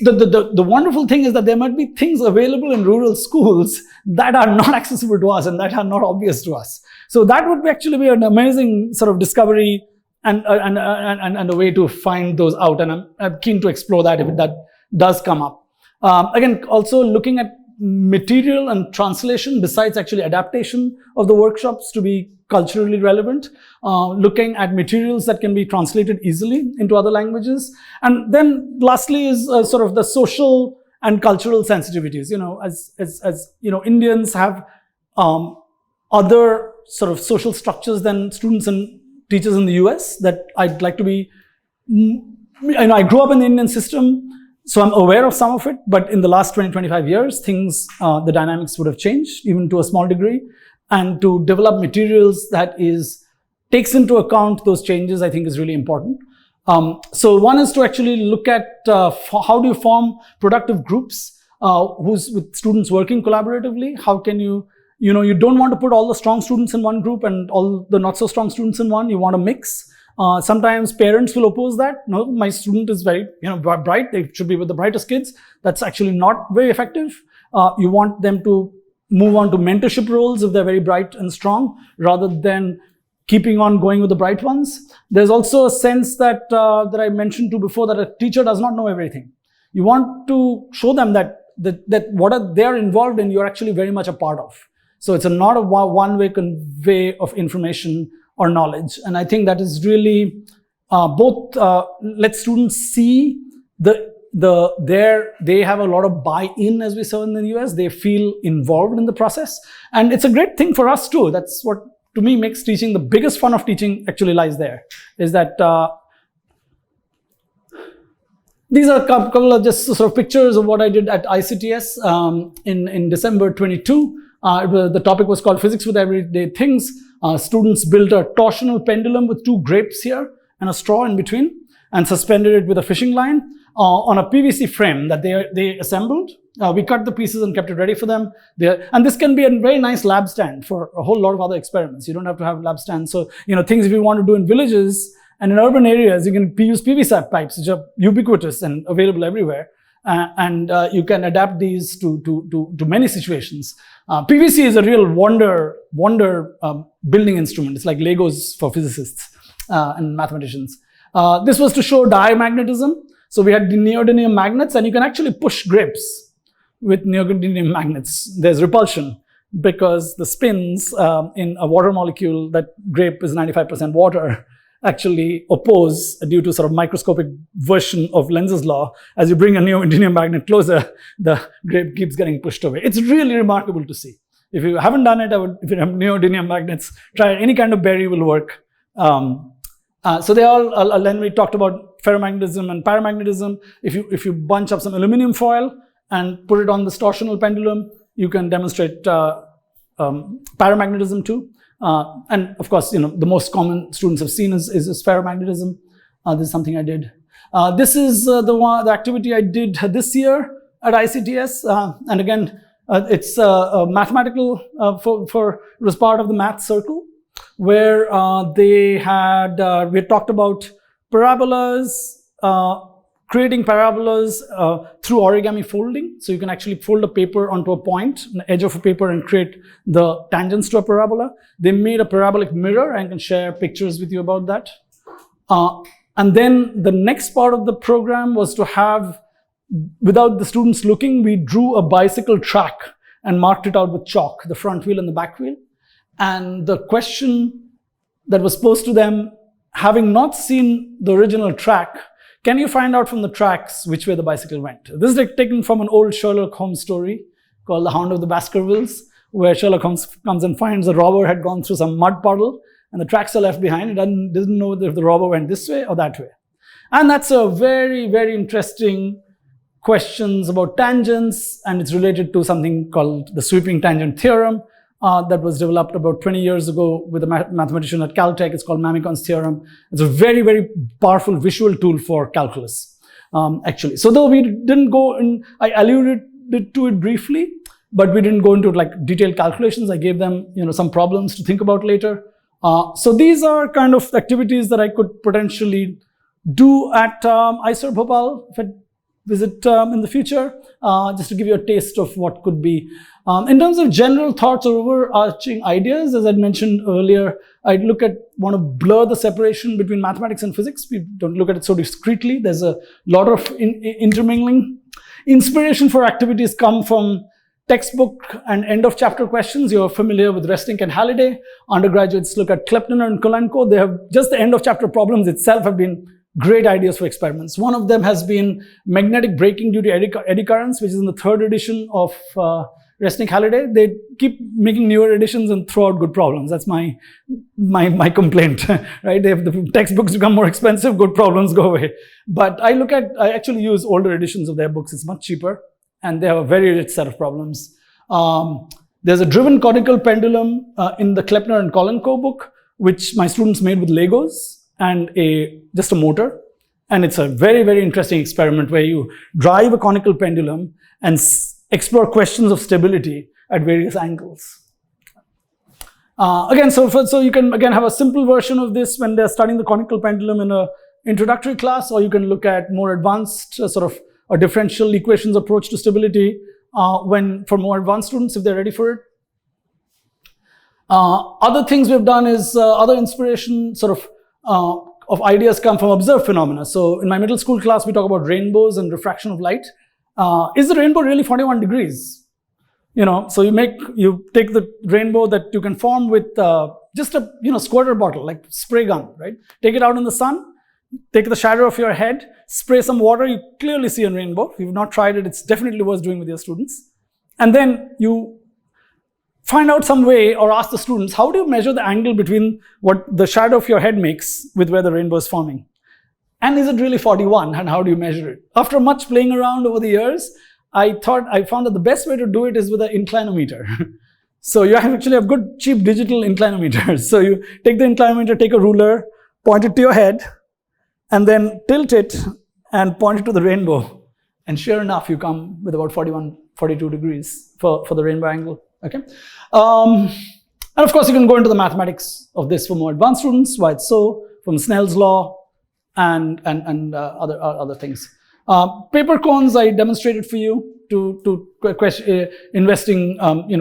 [SPEAKER 2] the wonderful thing is that there might be things available in rural schools that are not accessible to us and that are not obvious to us. So that would actually be an amazing sort of discovery and a way to find those out. And I'm keen to explore that if that does come up. Again, also looking at material and translation besides actually adaptation of the workshops to be culturally relevant, looking at materials that can be translated easily into other languages. And then lastly is sort of the social and cultural sensitivities. As Indians have other sort of social structures than students and teachers in the US that I'd like to be, I grew up in the Indian system, so I'm aware of some of it, but in the last 20, 25 years, the dynamics would have changed, even to a small degree. And to develop materials that takes into account those changes, I think is really important. So one is to actually look at how do you form productive groups with students working collaboratively. How can you don't want to put all the strong students in one group and all the not so strong students in one. You want to mix. Sometimes parents will oppose that. No, my student is very bright. They should be with the brightest kids. That's actually not very effective. You want them to move on to mentorship roles if they're very bright and strong, rather than keeping on going with the bright ones. There's also a sense that I mentioned to before, that a teacher does not know everything. You want to show them that what they're involved in, you're actually very much a part of. So it's not a one-way convey of information or knowledge. And I think that is really both let students see they have a lot of buy-in, as we saw in the US. They feel involved in the process. And it's a great thing for us too. That's what, to me, makes teaching, the biggest fun of teaching actually lies there, is that these are a couple of just sort of pictures of what I did at ICTS in December 22. The topic was called Physics with Everyday Things. Students built a torsional pendulum with 2 grapes here and a straw in between, and suspended it with a fishing line on a PVC frame that they assembled. We cut the pieces and kept it ready for them. And this can be a very nice lab stand for a whole lot of other experiments. You don't have to have lab stands. So, things if you want to do in villages and in urban areas, you can use PVC pipes, which are ubiquitous and available everywhere. And you can adapt these to many situations. PVC is a real wonder building instrument. It's like Legos for physicists and mathematicians. This was to show diamagnetism. So we had neodymium magnets, and you can actually push grapes with neodymium magnets. There's repulsion because the spins in a water molecule, that grape is 95% water, actually oppose due to sort of microscopic version of Lenz's law. As you bring a neodymium magnet closer, the grape keeps getting pushed away. It's really remarkable to see. If you haven't done it, if you have neodymium magnets, try it. Any kind of berry will work. So they all, then we talked about ferromagnetism and paramagnetism. If you bunch up some aluminum foil and put it on this torsional pendulum, you can demonstrate paramagnetism too. And of course, the most common students have seen is ferromagnetism. This is something I did. This is the activity I did this year at ICTS. And again, It's a mathematical, it was part of the math circle, where we had talked about parabolas, creating parabolas through origami folding. So you can actually fold a paper onto a point, an edge of a paper, and create the tangents to a parabola. They made a parabolic mirror, and I can share pictures with you about that. And then the next part of the program was to have, without the students looking, we drew a bicycle track and marked it out with chalk, the front wheel and the back wheel. And the question that was posed to them, having not seen the original track, can you find out from the tracks which way the bicycle went? This is taken from an old Sherlock Holmes story called The Hound of the Baskervilles, where Sherlock Holmes comes and finds a robber had gone through some mud puddle and the tracks are left behind. He doesn't know if the robber went this way or that way. And that's a very, very interesting questions about tangents, and it's related to something called the sweeping tangent theorem that was developed about 20 years ago with a mathematician at Caltech. It's called Mamicon's theorem. It's a very, very powerful visual tool for calculus, actually. So though we didn't go in, I alluded to it briefly, but we didn't go into like detailed calculations. I gave them, some problems to think about later. So these are kind of activities that I could potentially do at IISER Bhopal if I visit in the future, just to give you a taste of what could be. In terms of general thoughts or overarching ideas, as I mentioned earlier, I'd want to blur the separation between mathematics and physics. We don't look at it so discretely. There's a lot of intermingling. Inspiration for activities come from textbook and end of chapter questions. You're familiar with Resnick and Halliday. Undergraduates look at Klepner and Kolenko. They have just the end of chapter problems itself have been great ideas for experiments. One of them has been magnetic braking due to eddy currents, which is in the 3rd edition of Resnick Halliday. They keep making newer editions and throw out good problems. That's my complaint, right? The textbooks become more expensive, good problems go away. But I actually use older editions of their books. It's much cheaper, and they have a very rich set of problems. There's a driven conical pendulum in the Klepner and Kolenko book, which my students made with Legos and just a motor. And it's a very, very interesting experiment where you drive a conical pendulum and explore questions of stability at various angles. Again, so you can again have a simple version of this when they're studying the conical pendulum in an introductory class, or you can look at more advanced sort of a differential equations approach to stability for more advanced students if they're ready for it. Other things we've done is other inspiration of ideas come from observed phenomena. So in my middle school class, we talk about rainbows and refraction of light. Is the rainbow really 41 degrees? So you take the rainbow that you can form with just a squirter bottle, like spray gun, right? Take it out in the sun, take the shadow of your head, spray some water, you clearly see a rainbow. If you've not tried it, it's definitely worth doing with your students. And then you find out some way or ask the students, how do you measure the angle between what the shadow of your head makes with where the rainbow is forming? And is it really 41, and how do you measure it? After much playing around over the years, I found that the best way to do it is with an inclinometer. So you actually have good cheap digital inclinometers. So you take the inclinometer, take a ruler, point it to your head, and then tilt it and point it to the rainbow. And sure enough, you come with about 41, 42 degrees for the rainbow angle. Okay. And of course, you can go into the mathematics of this for more advanced students, why it's so, from Snell's law and other things. Paper cones I demonstrated for you to investing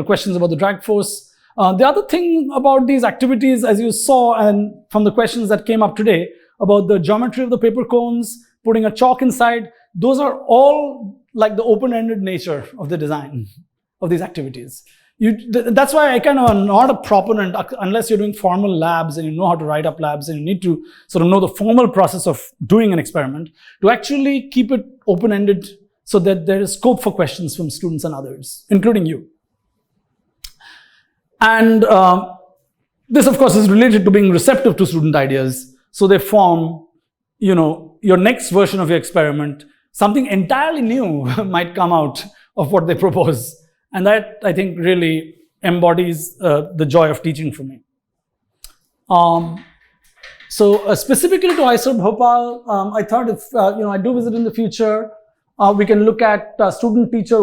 [SPEAKER 2] questions about the drag force. The other thing about these activities, as you saw, and from the questions that came up today about the geometry of the paper cones, putting a chalk inside, those are all like the open-ended nature of the design of these activities. That's why I kind of am not a proponent, unless you're doing formal labs and you know how to write up labs and you need to sort of know the formal process of doing an experiment, to actually keep it open-ended so that there is scope for questions from students and others, including you. And this, of course, is related to being receptive to student ideas. So they form, your next version of your experiment, something entirely new might come out of what they propose. And that, I think, really embodies the joy of teaching for me. So specifically to IISER Bhopal, I thought if I do visit in the future, we can look at student-teacher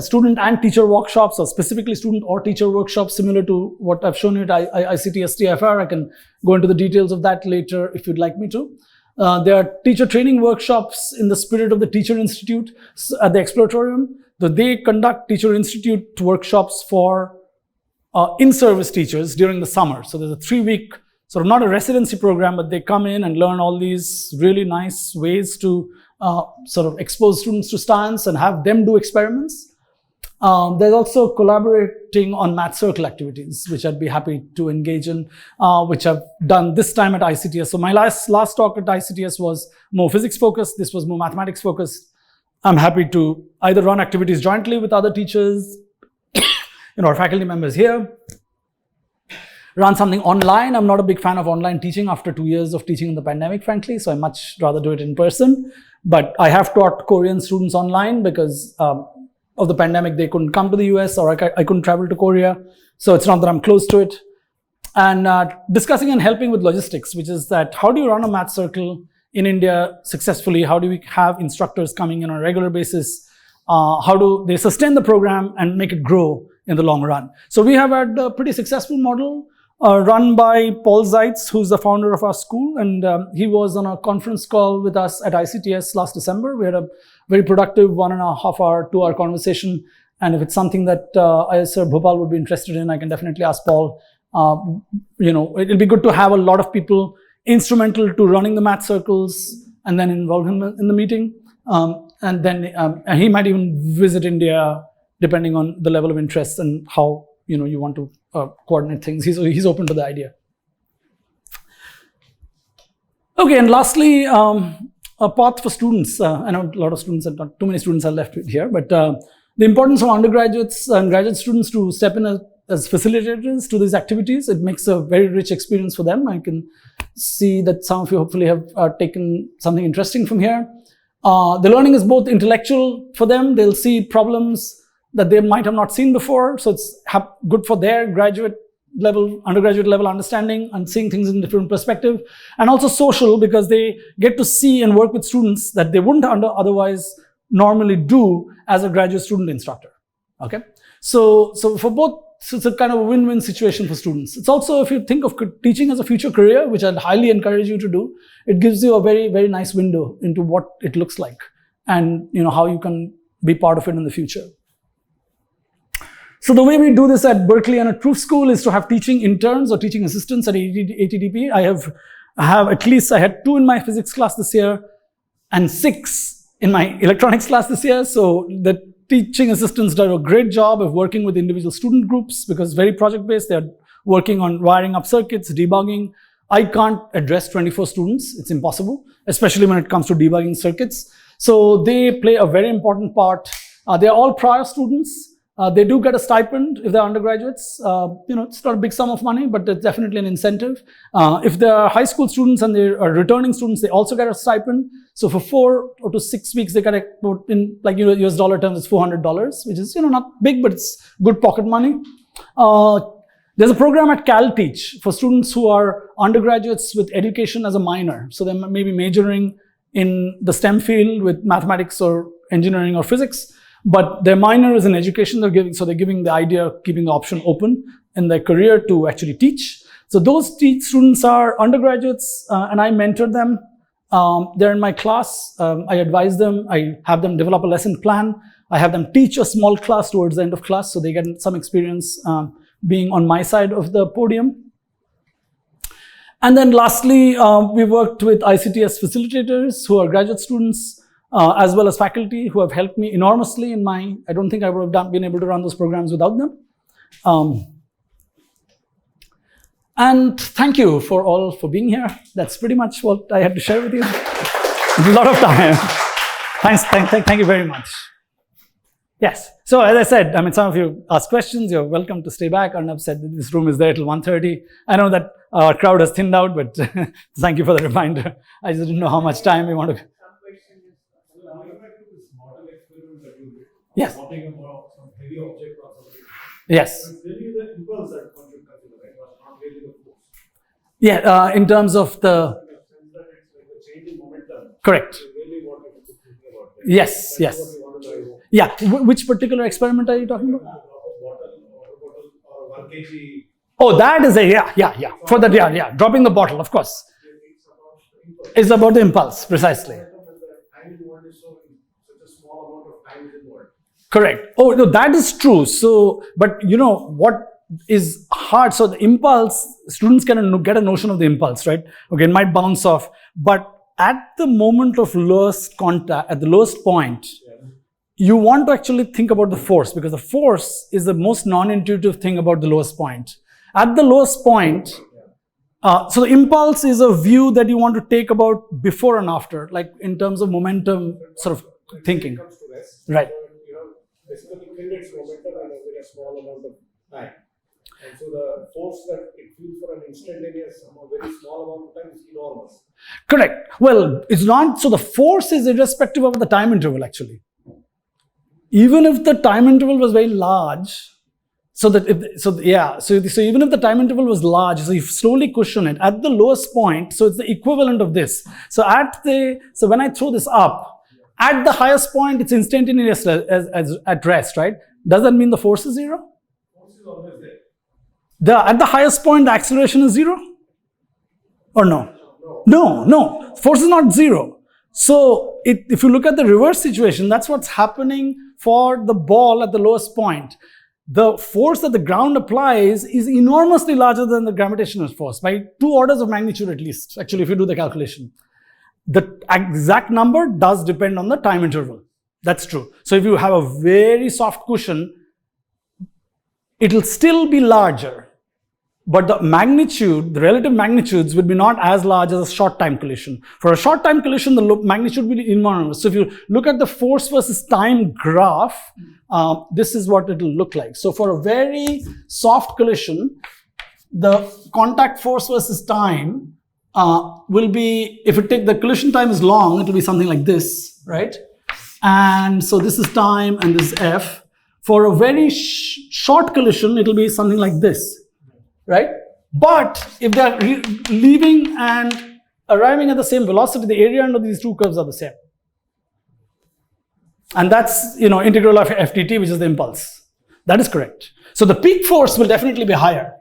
[SPEAKER 2] student and teacher workshops, or specifically student or teacher workshops, similar to what I've shown you at ICTS TFR. I can go into the details of that later if you'd like me to. There are teacher training workshops in the spirit of the Teacher Institute at the Exploratorium. So they conduct Teacher Institute workshops for in-service teachers during the summer. So there's a 3-week, sort of not a residency program, but they come in and learn all these really nice ways to sort of expose students to science and have them do experiments. There's also collaborating on math circle activities, which I'd be happy to engage in, which I've done this time at ICTS. So my last talk at ICTS was more physics focused. This was more mathematics focused. I'm happy to either run activities jointly with other teachers, or faculty members here. Run something online. I'm not a big fan of online teaching after 2 years of teaching in the pandemic, frankly. So I much rather do it in person. But I have taught Korean students online because of the pandemic, they couldn't come to the US, or I couldn't travel to Korea. So it's not that I'm close to it. And discussing and helping with logistics, which is that how do you run a math circle in India successfully? How do we have instructors coming in on a regular basis? How do they sustain the program and make it grow in the long run? So we have had a pretty successful model run by Paul Zeitz, who's the founder of our school. And he was on a conference call with us at ICTS last December. We had a very productive 1.5 hour, 2 hour conversation. And if it's something that IISER Bhopal would be interested in, I can definitely ask Paul. It'll be good to have a lot of people instrumental to running the math circles and then involve him in the meeting. And he might even visit India, depending on the level of interest and how you want to coordinate things. He's open to the idea. Okay, and lastly, a path for students. I know a lot of students, and not too many students are left here, but the importance of undergraduates and graduate students to step in as facilitators to these activities. It makes a very rich experience for them. I can see that some of you hopefully have taken something interesting from here. The learning is both intellectual for them. They'll see problems that they might have not seen before. So it's good for their undergraduate level understanding and seeing things in different perspective. And also social, because they get to see and work with students that they wouldn't otherwise normally do as a graduate student instructor. Okay. So for both, so it's a kind of a win-win situation for students. It's also, if you think of teaching as a future career, which I'd highly encourage you to do, it gives you a very, very nice window into what it looks like and how you can be part of it in the future. So the way we do this at Berkeley and at Proof School is to have teaching interns or teaching assistants at ATDP. I had 2 in my physics class this year and 6 in my electronics class this year. So the teaching assistants do a great job of working with individual student groups because it's very project-based. They're working on wiring up circuits, debugging. I can't address 24 students. It's impossible, especially when it comes to debugging circuits. So they play a very important part. They're all prior students. They do get a stipend if they're undergraduates. It's not a big sum of money, but it's definitely an incentive. If they're high school students and they're returning students, they also get a stipend. So for 4 to 6 weeks, they get in US dollar terms, it's $400, which is not big, but it's good pocket money. There's a program at CalTeach for students who are undergraduates with education as a minor. So they may be majoring in the STEM field with mathematics or engineering or physics. But their minor is in education they're giving the idea of keeping the option open in their career to actually teach. So those students are undergraduates and I mentor them. They're in my class. I advise them. I have them develop a lesson plan. I have them teach a small class towards the end of class so they get some experience being on my side of the podium. And then lastly, we worked with ICTS facilitators who are graduate students, as well as faculty who have helped me enormously in I don't think I would have been able to run those programs without them. And thank you for being here. That's pretty much what I had to share with you. A lot of time. Thanks, thank you very much. Yes, so as I said, some of you ask questions, you're welcome to stay back. Arnab said that this room is there till 1:30. I know that our crowd has thinned out, but thank you for the reminder. I just didn't know how much time we want to.
[SPEAKER 4] Going back to this model experiment that you did,
[SPEAKER 2] Yes.
[SPEAKER 4] mounting some heavy object or something.
[SPEAKER 2] Yes.
[SPEAKER 4] It's really the impulse that one should consider, right? Not really the force.
[SPEAKER 2] Yeah, in terms of the.
[SPEAKER 4] In the sense that it's like a change in momentum.
[SPEAKER 2] Correct.
[SPEAKER 4] It's really what you should be thinking about. Right?
[SPEAKER 2] Yes,
[SPEAKER 4] That's
[SPEAKER 2] yes.
[SPEAKER 4] what you want to drive home.
[SPEAKER 2] Yeah, which particular experiment are you talking about?
[SPEAKER 4] Water bottle or 1 kg.
[SPEAKER 2] Oh, that is a, yeah. For that, yeah. Dropping the bottle, of course. It's about the impulse, precisely.
[SPEAKER 4] Time involved is so such a small amount of time is involved.
[SPEAKER 2] Correct. Oh, no, that is true. So, but you know what is hard? So the impulse, students can get a notion of the impulse, right? Okay, it might bounce off, but at the moment of lowest contact, at the lowest point, you want to actually think about the force, because the force is the most non-intuitive thing about the lowest point. At the lowest point, so the impulse is a view that you want to take about before and after, like in terms of momentum sort of thinking.
[SPEAKER 4] It comes to rest.
[SPEAKER 2] Right.
[SPEAKER 4] So, basically kill its momentum in a very small amount of time. And so the force that it feels for an instantaneous, very small amount of time is enormous.
[SPEAKER 2] Correct. Well, it's not, so the force is irrespective of the time interval actually. Even if the time interval was very large, so even if the time interval was large, so you slowly cushion it at the lowest point, so it's the equivalent of this. So when I throw this up, at the highest point, it's instantaneous as at rest, right? Does that mean the force is zero?
[SPEAKER 4] Force is always there.
[SPEAKER 2] At the highest point, the acceleration is zero? Or no? No. Force is not zero. So if you look at the reverse situation, that's what's happening for the ball at the lowest point. The force that the ground applies is enormously larger than the gravitational force by 2 orders of magnitude at least, actually, if you do the calculation. The exact number does depend on the time interval. That's true. So if you have a very soft cushion, it'll still be larger, but the relative magnitudes will be not as large as a short time collision. For a short time collision, the magnitude will be enormous. So if you look at the force versus time graph, this is what it will look like. So for a very soft collision, the contact force versus time will be, if you take the collision time is long, it will be something like this, right? And so this is time and this is F. For a very short collision, it will be something like this, right? But if they're leaving and arriving at the same velocity, the area under these two curves are the same. And that's, integral of FTT, which is the impulse. That is correct. So the peak force will definitely be higher.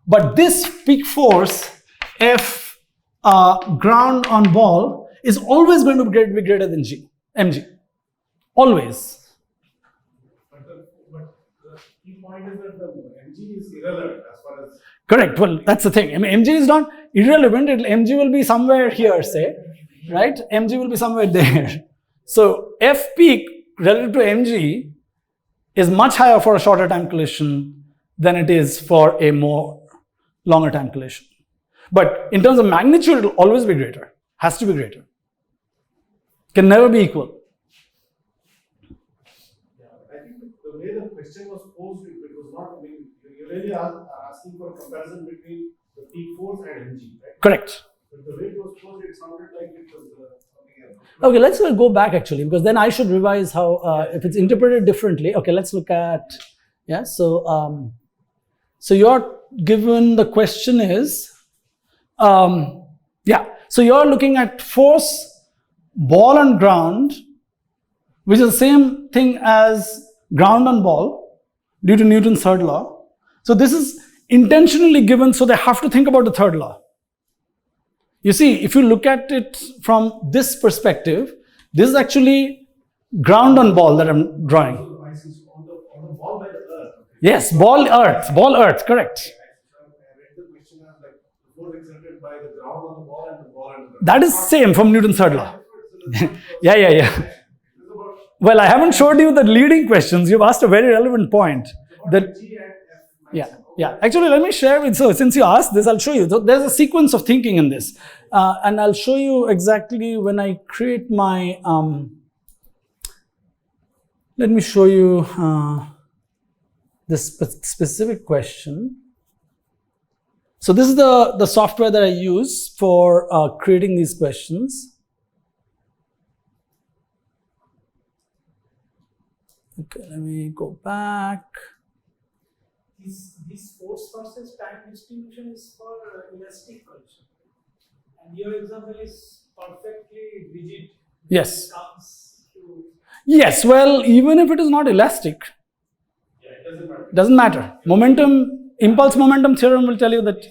[SPEAKER 2] But this peak force, F ground on ball, is always going to be greater than mg. Always.
[SPEAKER 4] But the key point is that the mg is irrelevant as far as...
[SPEAKER 2] Correct. Well, that's the thing. I mean, mg is not irrelevant. Mg will be somewhere here, say, right? Mg will be somewhere there. So F peak relative to mg is much higher for a shorter time collision than it is for a more longer time collision. But in terms of magnitude, it will always be greater. Has to be greater. Can never be equal.
[SPEAKER 4] Yeah, I think the way the question was posed, it was not, you really are asking for a comparison between the peak force and mg, right?
[SPEAKER 2] Correct.
[SPEAKER 4] But the way it was posed, it sounded like it was something else.
[SPEAKER 2] Okay, let's go back actually, because then I should revise how, if it's interpreted differently. Okay, let's look at, so you're given, the question is, so you're looking at force, ball on ground, which is the same thing as ground on ball due to Newton's third law. So this is intentionally given, so they have to think about the third law. You see, if you look at it from this perspective, this is actually ground on ball that I'm drawing.
[SPEAKER 4] On the ball by the earth. Okay.
[SPEAKER 2] Yes, ball earth, correct.
[SPEAKER 4] I read the question as like the force exerted by the ground on the ball and the ball on the ground.
[SPEAKER 2] That is same from Newton's third law. Yeah. Well, I haven't showed you the leading questions. You've asked a very relevant point. Yeah. Actually, let me share with you. Since you asked this, I'll show you. So there's a sequence of thinking in this. And I'll show you exactly when I create my... let me show you this specific question. So this is the software that I use for creating these questions. Okay, let me go back.
[SPEAKER 6] This force versus time distribution is for elastic collision, and your example is perfectly rigid.
[SPEAKER 2] Yes.
[SPEAKER 6] Comes to
[SPEAKER 2] Yes, well, even if it is not elastic,
[SPEAKER 4] Yeah, it doesn't matter.
[SPEAKER 2] doesn't matter. Impulse momentum theorem will tell you that,
[SPEAKER 6] The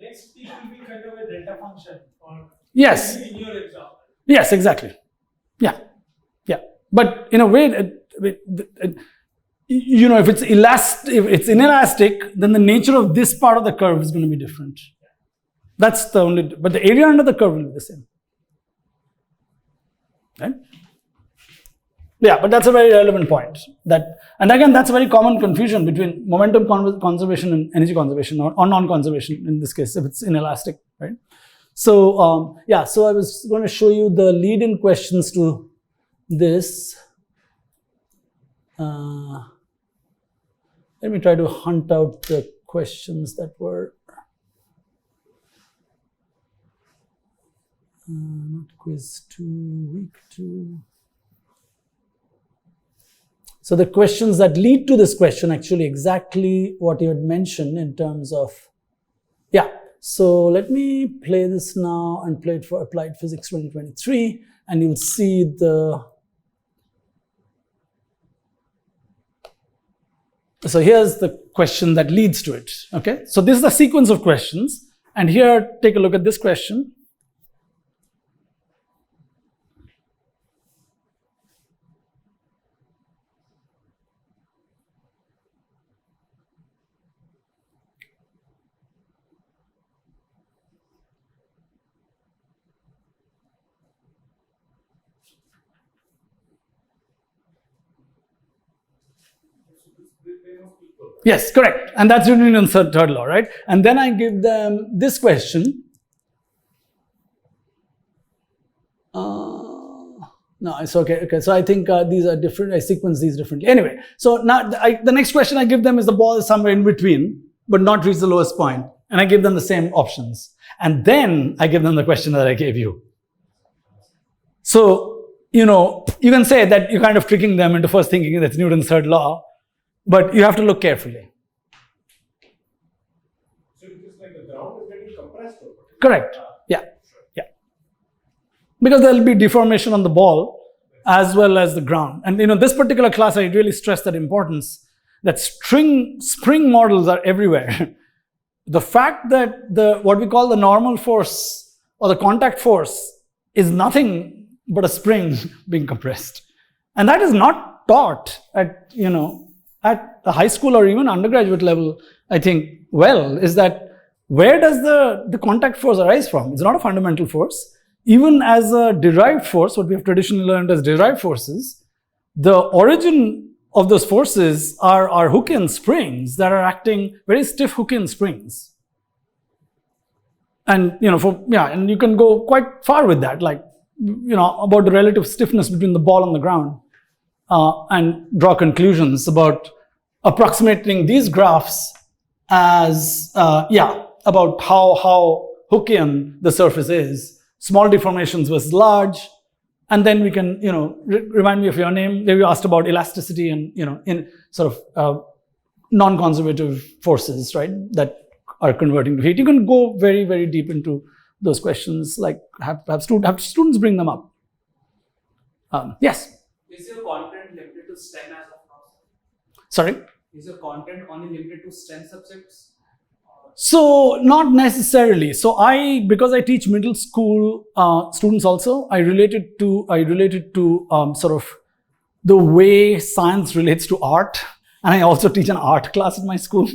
[SPEAKER 6] next peak will be kind of a delta function or
[SPEAKER 2] yes,
[SPEAKER 6] in your example.
[SPEAKER 2] yes, exactly. Yeah. But in a way, if it's inelastic, then the nature of this part of the curve is going to be different. That's the only, but the area under the curve will be the same. Right? Yeah, but that's a very relevant point. And again, that's a very common confusion between momentum conservation and energy conservation, or non-conservation in this case, if it's inelastic, right? So, so I was going to show you the lead-in questions to this. Let me try to hunt out the questions that were not quiz 2, week 2. So the questions that lead to this question, actually exactly what you had mentioned in terms of, so let me play this now and play it for Applied Physics 2023, and you'll see so here's the question that leads to it, okay? So this is the sequence of questions, and here, take a look at this question. Yes, correct. And that's Newton's third law, right? And then I give them this question. No, it's okay. Okay, so I think these are different. I sequence these differently. Anyway, so now the next question I give them is the ball is somewhere in between, but not reach the lowest point. And I give them the same options. And then I give them the question that I gave you. So, you can say that you're kind of tricking them into first thinking that's Newton's third law, but you have to look carefully.
[SPEAKER 4] So it is like the ground is getting compressed over.
[SPEAKER 2] Correct. Yeah. Because there will be deformation on the ball as well as the ground. And this particular class, I really stress that importance, that spring models are everywhere. The fact that what we call the normal force or the contact force is nothing but a spring being compressed. And that is not taught at the high school or even undergraduate level, I think, is that where does the contact force arise from? It's not a fundamental force. Even as a derived force, what we have traditionally learned as derived forces, the origin of those forces are Hookean springs that are acting, very stiff Hookean springs. And, and you can go quite far with that, like, about the relative stiffness between the ball and the ground, and draw conclusions about approximating these graphs as, about how Hookean the surface is. Small deformations versus large, and then we can, remind me of your name. You asked about elasticity and, in sort of non-conservative forces, right, that are converting to heat. You can go very, very deep into those questions, like have students bring them up. Yes?
[SPEAKER 7] Is your content limited to STEM as of now?
[SPEAKER 2] Sorry?
[SPEAKER 7] Is your content only limited to STEM subjects?
[SPEAKER 2] So not necessarily. So because I teach middle school students also, I related to sort of the way science relates to art, and I also teach an art class at my school.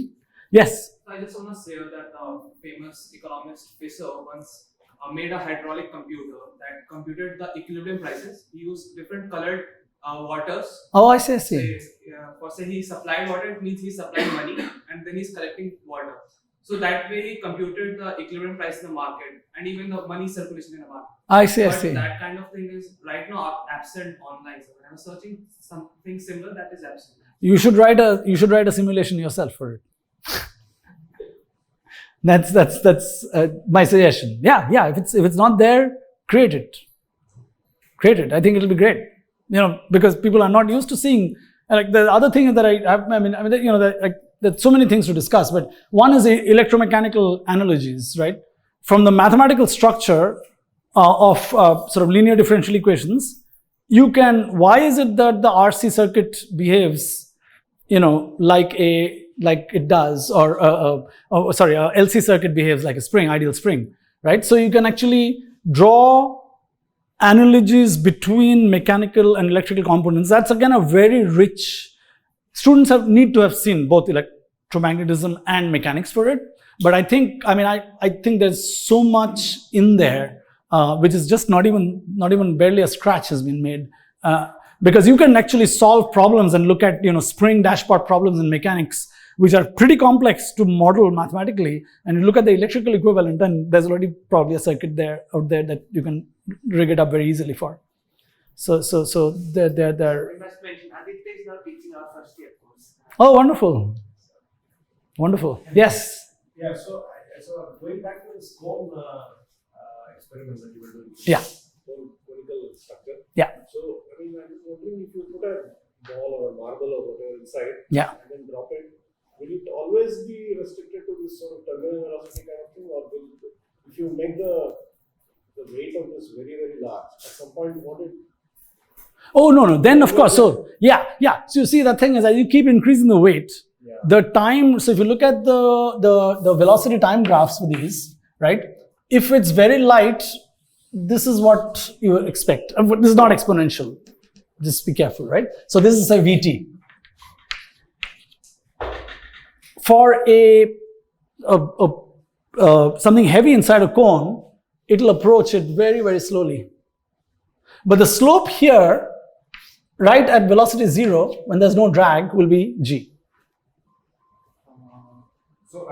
[SPEAKER 2] Yes.
[SPEAKER 7] I just want to say that famous economist FISER once made a hydraulic computer that computed the equilibrium prices. He used different colored waters.
[SPEAKER 2] Oh, I see.
[SPEAKER 7] Say he supplied water, it means he's supplying money, and then he's collecting water. So that way he computed the equilibrium price in the market and even the money circulation in the market.
[SPEAKER 2] I see.
[SPEAKER 7] That kind of thing is right now absent online. So when I was searching something similar, that is absent.
[SPEAKER 2] You should write a simulation yourself for it. That's my suggestion. Yeah. If it's not there, create it. I think it'll be great. Because people are not used to seeing. Like the other thing that there's so many things to discuss, but one is electromechanical analogies, right? From the mathematical structure of sort of linear differential equations, you can, why is it that the RC circuit behaves, like it does, or LC circuit behaves like a spring, ideal spring, right? So you can actually draw analogies between mechanical and electrical components. That's again a very rich, students need to have seen both electromagnetism and mechanics for it. But I think there's so much in there, which is just not even barely a scratch has been made. Because you can actually solve problems and look at, spring dashpot problems in mechanics, which are pretty complex to model mathematically. And you look at the electrical equivalent, and there's already probably a circuit out there that you can rig it up very easily for. So they're.
[SPEAKER 1] We must mention Aditya is now teaching our first year course.
[SPEAKER 2] Oh, wonderful. Wonderful. Yes.
[SPEAKER 4] Yeah, so going back to this cone experiment that you were doing.
[SPEAKER 2] Yeah.
[SPEAKER 4] Conical structure.
[SPEAKER 2] Yeah.
[SPEAKER 4] So, I was wondering if you put a ball or a marble or whatever inside,
[SPEAKER 2] Yeah.
[SPEAKER 4] and then drop it, will it always be restricted to this sort of terminal velocity kind of thing, or if you make the weight of this very, very large, at some point won't it?
[SPEAKER 2] Oh, no. Then, of course. So, yeah. So, you see, the thing is, as you keep increasing the weight, the time, so if you look at the velocity time graphs for these, right? If it's very light, this is what you expect. This is not exponential. Just be careful, right? So this is a VT. For something heavy inside a cone, it'll approach it very, very slowly. But the slope here, right at velocity 0, when there's no drag, will be G.
[SPEAKER 4] So,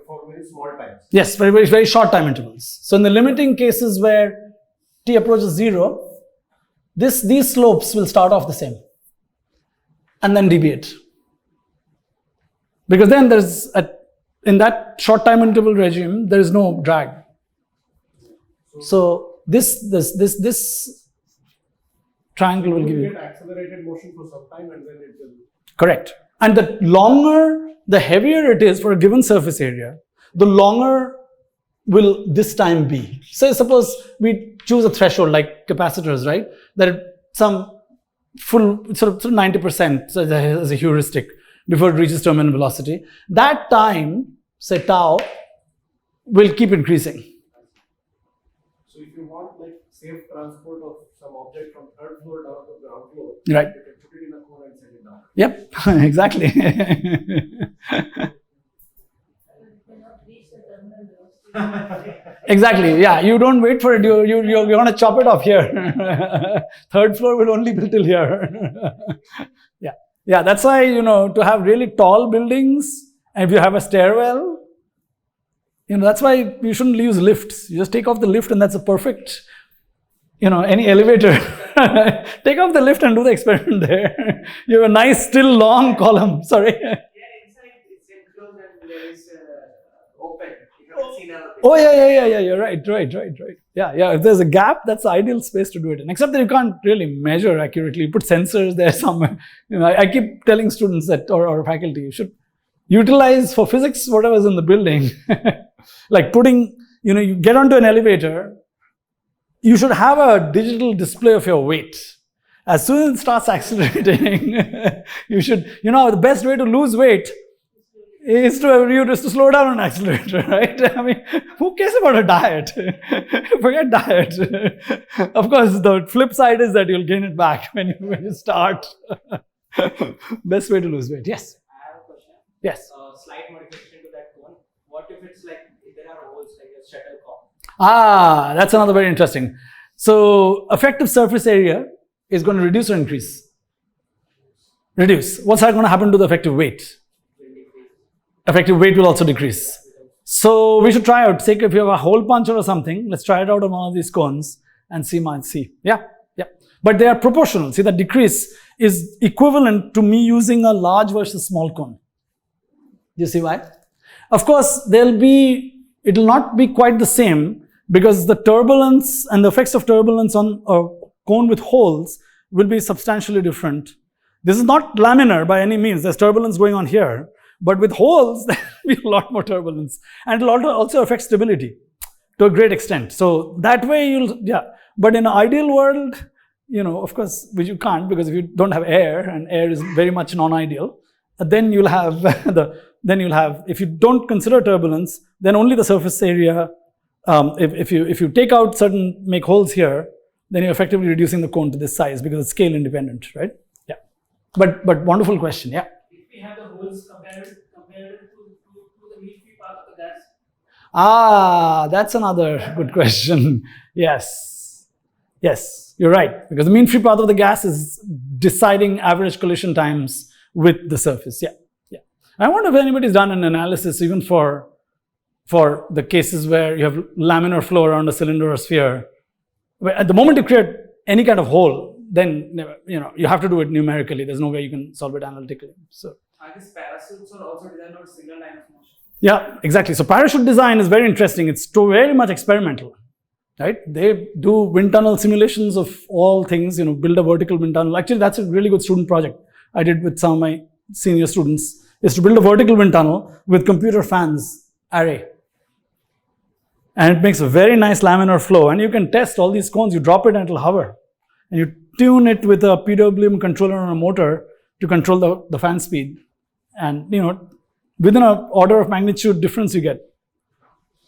[SPEAKER 4] for very small times.
[SPEAKER 2] Yes, very, very, very short time intervals. So in the limiting cases where t approaches 0, these slopes will start off the same and then deviate. Because then in that short time interval regime, there is no drag. So this triangle will give you
[SPEAKER 4] get accelerated motion for some time and then it will.
[SPEAKER 2] Correct. And the heavier it is for a given surface area, the longer will this time be. So suppose we choose a threshold like capacitors, right? That some full sort of 90% so as a heuristic before it reaches terminal velocity. That time, say tau, will keep increasing.
[SPEAKER 4] So if you want like safe transport of some object from third floor down to ground floor,
[SPEAKER 2] Right.
[SPEAKER 4] you can put it in a cone and send it down.
[SPEAKER 2] Yep, exactly. Exactly. Yeah, you don't wait for it. You're going to chop it off here. Third floor will only be till here. Yeah. That's why to have really tall buildings, and if you have a stairwell, that's why you shouldn't use lifts. You just take off the lift, and that's a perfect. Any elevator. Take off the lift and do the experiment there. You have a nice, still long column. Sorry.
[SPEAKER 1] Yeah, inside it's enclosed and there is open. You haven't seen our
[SPEAKER 2] Oh, yeah. You're right. Yeah. If there's a gap, that's the ideal space to do it in. Except that you can't really measure accurately. You put sensors there somewhere. I keep telling students that, or faculty, you should utilize for physics whatever's in the building. Like putting, you get onto an elevator, you should have a digital display of your weight. As soon as it starts accelerating, you should, the best way to lose weight is to slow down an accelerator, right? I mean, who cares about a diet? Forget diet. Of course, the flip side is that you'll gain it back when you start. Best way to lose weight. Yes.
[SPEAKER 7] I have a question.
[SPEAKER 2] Yes.
[SPEAKER 7] Slight modification to that one. What if it's like there are holes like a shuttlecock?
[SPEAKER 2] That's another very interesting. So effective surface area is going to reduce or increase? Reduce. What's going to happen to the effective weight? Effective weight will also decrease. So we should try out, say if you have a hole puncher or something, let's try it out on one of these cones and see. Yeah. But they are proportional. See, that decrease is equivalent to me using a large versus small cone. Do you see why? Of course, it will not be quite the same because the turbulence and the effects of turbulence on a cone with holes will be substantially different. This is not laminar by any means. There's turbulence going on here. But with holes, there will be a lot more turbulence. And it will also affect stability to a great extent. So that way But in an ideal world, of course, which you can't, because if you don't have air, and air is very much non-ideal, then you'll have if you don't consider turbulence, then only the surface area. If you take out make holes here, then you're effectively reducing the cone to this size because it's scale independent, right? Yeah. But wonderful question. Yeah.
[SPEAKER 6] If we have the holes compared to the mean free path of the gas.
[SPEAKER 2] That's another good question. Yes, you're right, because the mean free path of the gas is deciding average collision times with the surface. Yeah. I wonder if anybody's done an analysis even for the cases where you have laminar flow around a cylinder or sphere. Where at the moment you create any kind of hole, then you have to do it numerically. There's no way you can solve it analytically. So
[SPEAKER 7] I guess parachutes are also designed on single line of motion.
[SPEAKER 2] yeah, exactly. So parachute design is very interesting. It's very much experimental, right? They do wind tunnel simulations of all things. Build a vertical wind tunnel. Actually, that's a really good student project I did with some of my senior students. Is to build a vertical wind tunnel with computer fans array. And it makes a very nice laminar flow. And you can test all these cones. You drop it and it'll hover. And you tune it with a PWM controller on a motor to control the fan speed. And, within an order of magnitude difference you get.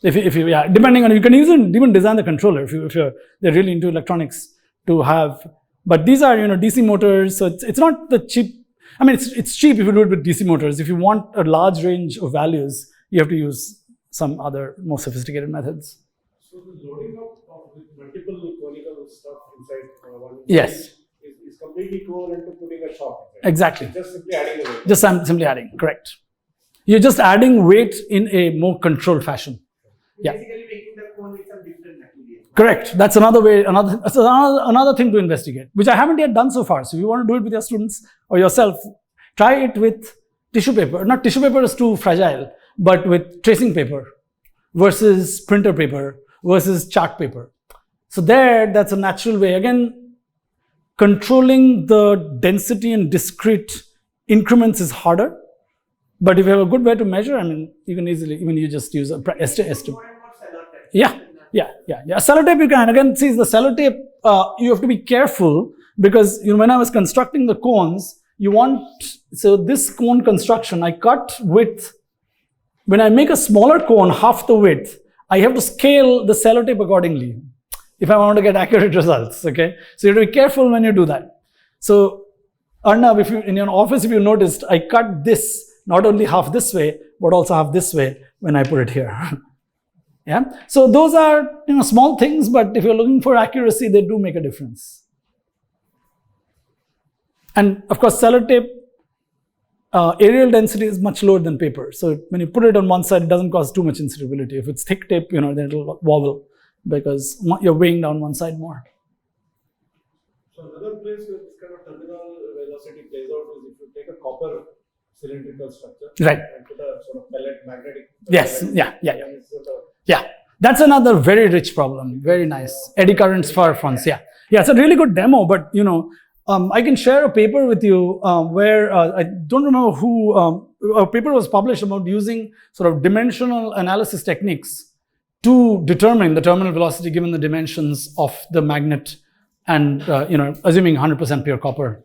[SPEAKER 2] If you depending on, you can even design the controller if they're really into electronics to have. But these are, DC motors. So it's not the cheap. I mean, it's cheap if you do it with DC motors. If you want a large range of values, you have to use some other more sophisticated methods.
[SPEAKER 4] So the loading of with multiple conical stuff inside one
[SPEAKER 2] Yes.
[SPEAKER 4] is completely equivalent to putting a shock. Right?
[SPEAKER 2] Exactly.
[SPEAKER 4] Just simply adding the weight.
[SPEAKER 2] Just simply adding, correct. You're just adding weight in a more controlled fashion. Yeah.
[SPEAKER 1] Basically making the cone with some different material.
[SPEAKER 2] Correct. That's another thing to investigate, which I haven't yet done so far. So if you want to do it with your students or yourself, try it with tissue paper. Not tissue paper is too fragile, but with tracing paper versus printer paper versus chart paper. So that's a natural way. Again, controlling the density in discrete increments is harder. But if you have a good way to measure, you can easily, you just use a estimate.
[SPEAKER 1] More and more sellotape.
[SPEAKER 2] Yeah. Sellotape you can. Again, see the sellotape, you have to be careful because when I was constructing the cones, so this cone construction, I cut width. When I make a smaller cone, half the width, I have to scale the sellotape accordingly if I want to get accurate results, okay? So you have to be careful when you do that. So Arnav, in your office, if you noticed, I cut this not only half this way, but also half this way when I put it here. Yeah. So those are small things, but if you're looking for accuracy, they do make a difference. And of course, sellotape aerial density is much lower than paper. So when you put it on one side, it doesn't cause too much instability. If it's thick tape, then it'll wobble because you're weighing down one side more.
[SPEAKER 4] So another place where this kind of terminal velocity plays out is if you take a copper cylindrical structure,
[SPEAKER 2] right,
[SPEAKER 4] and put a sort of pellet magnetic.
[SPEAKER 2] Yes, yeah. That's another very rich problem. Very nice. Eddy currents for fronts. Yeah, it's a really good demo. But I can share a paper with you where I don't remember who. A paper was published about using sort of dimensional analysis techniques to determine the terminal velocity given the dimensions of the magnet, and assuming 100% pure copper.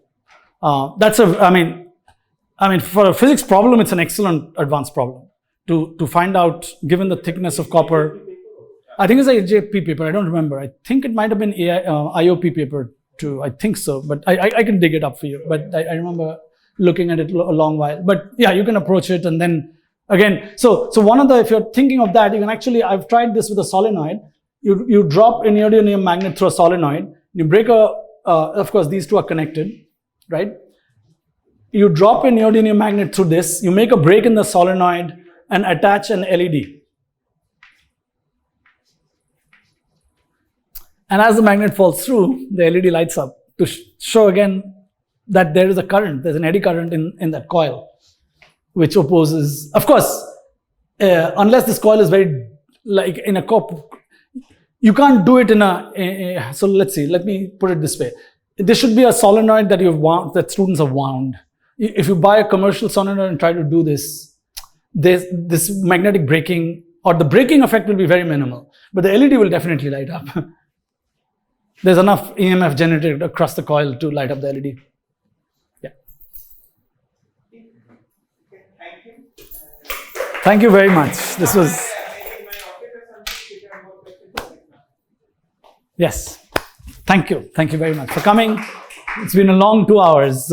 [SPEAKER 2] For a physics problem, it's an excellent advanced problem to find out, given the thickness of copper. I think it's a JP paper. I don't remember. I think it might have been IOP paper too. I think so, but I can dig it up for you. But I remember looking at it a long while. But yeah, you can approach it, and then again. So if you're thinking of that, you can actually. I've tried this with a solenoid. You drop a neodymium magnet through a solenoid. You break of course, these two are connected, right? You drop a neodymium magnet through this. You make a break in the solenoid and attach an LED. And as the magnet falls through, the LED lights up to show again that there is a current, there's an eddy current in that coil, which opposes, of course, unless this coil is very, like in a you can't do it in so let's see, let me put it this way. There should be a solenoid that that students have wound. If you buy a commercial solenoid and try to do this, this magnetic braking or the braking effect will be very minimal, but the LED will definitely light up. there's enough EMF generated across the coil to light up the LED. Yeah.
[SPEAKER 1] Okay, thank you.
[SPEAKER 2] Thank you very much. This was,
[SPEAKER 1] Maybe my office or something, if you have more questions.
[SPEAKER 2] yes. Thank you. Thank you very much for coming. It's been a long 2 hours.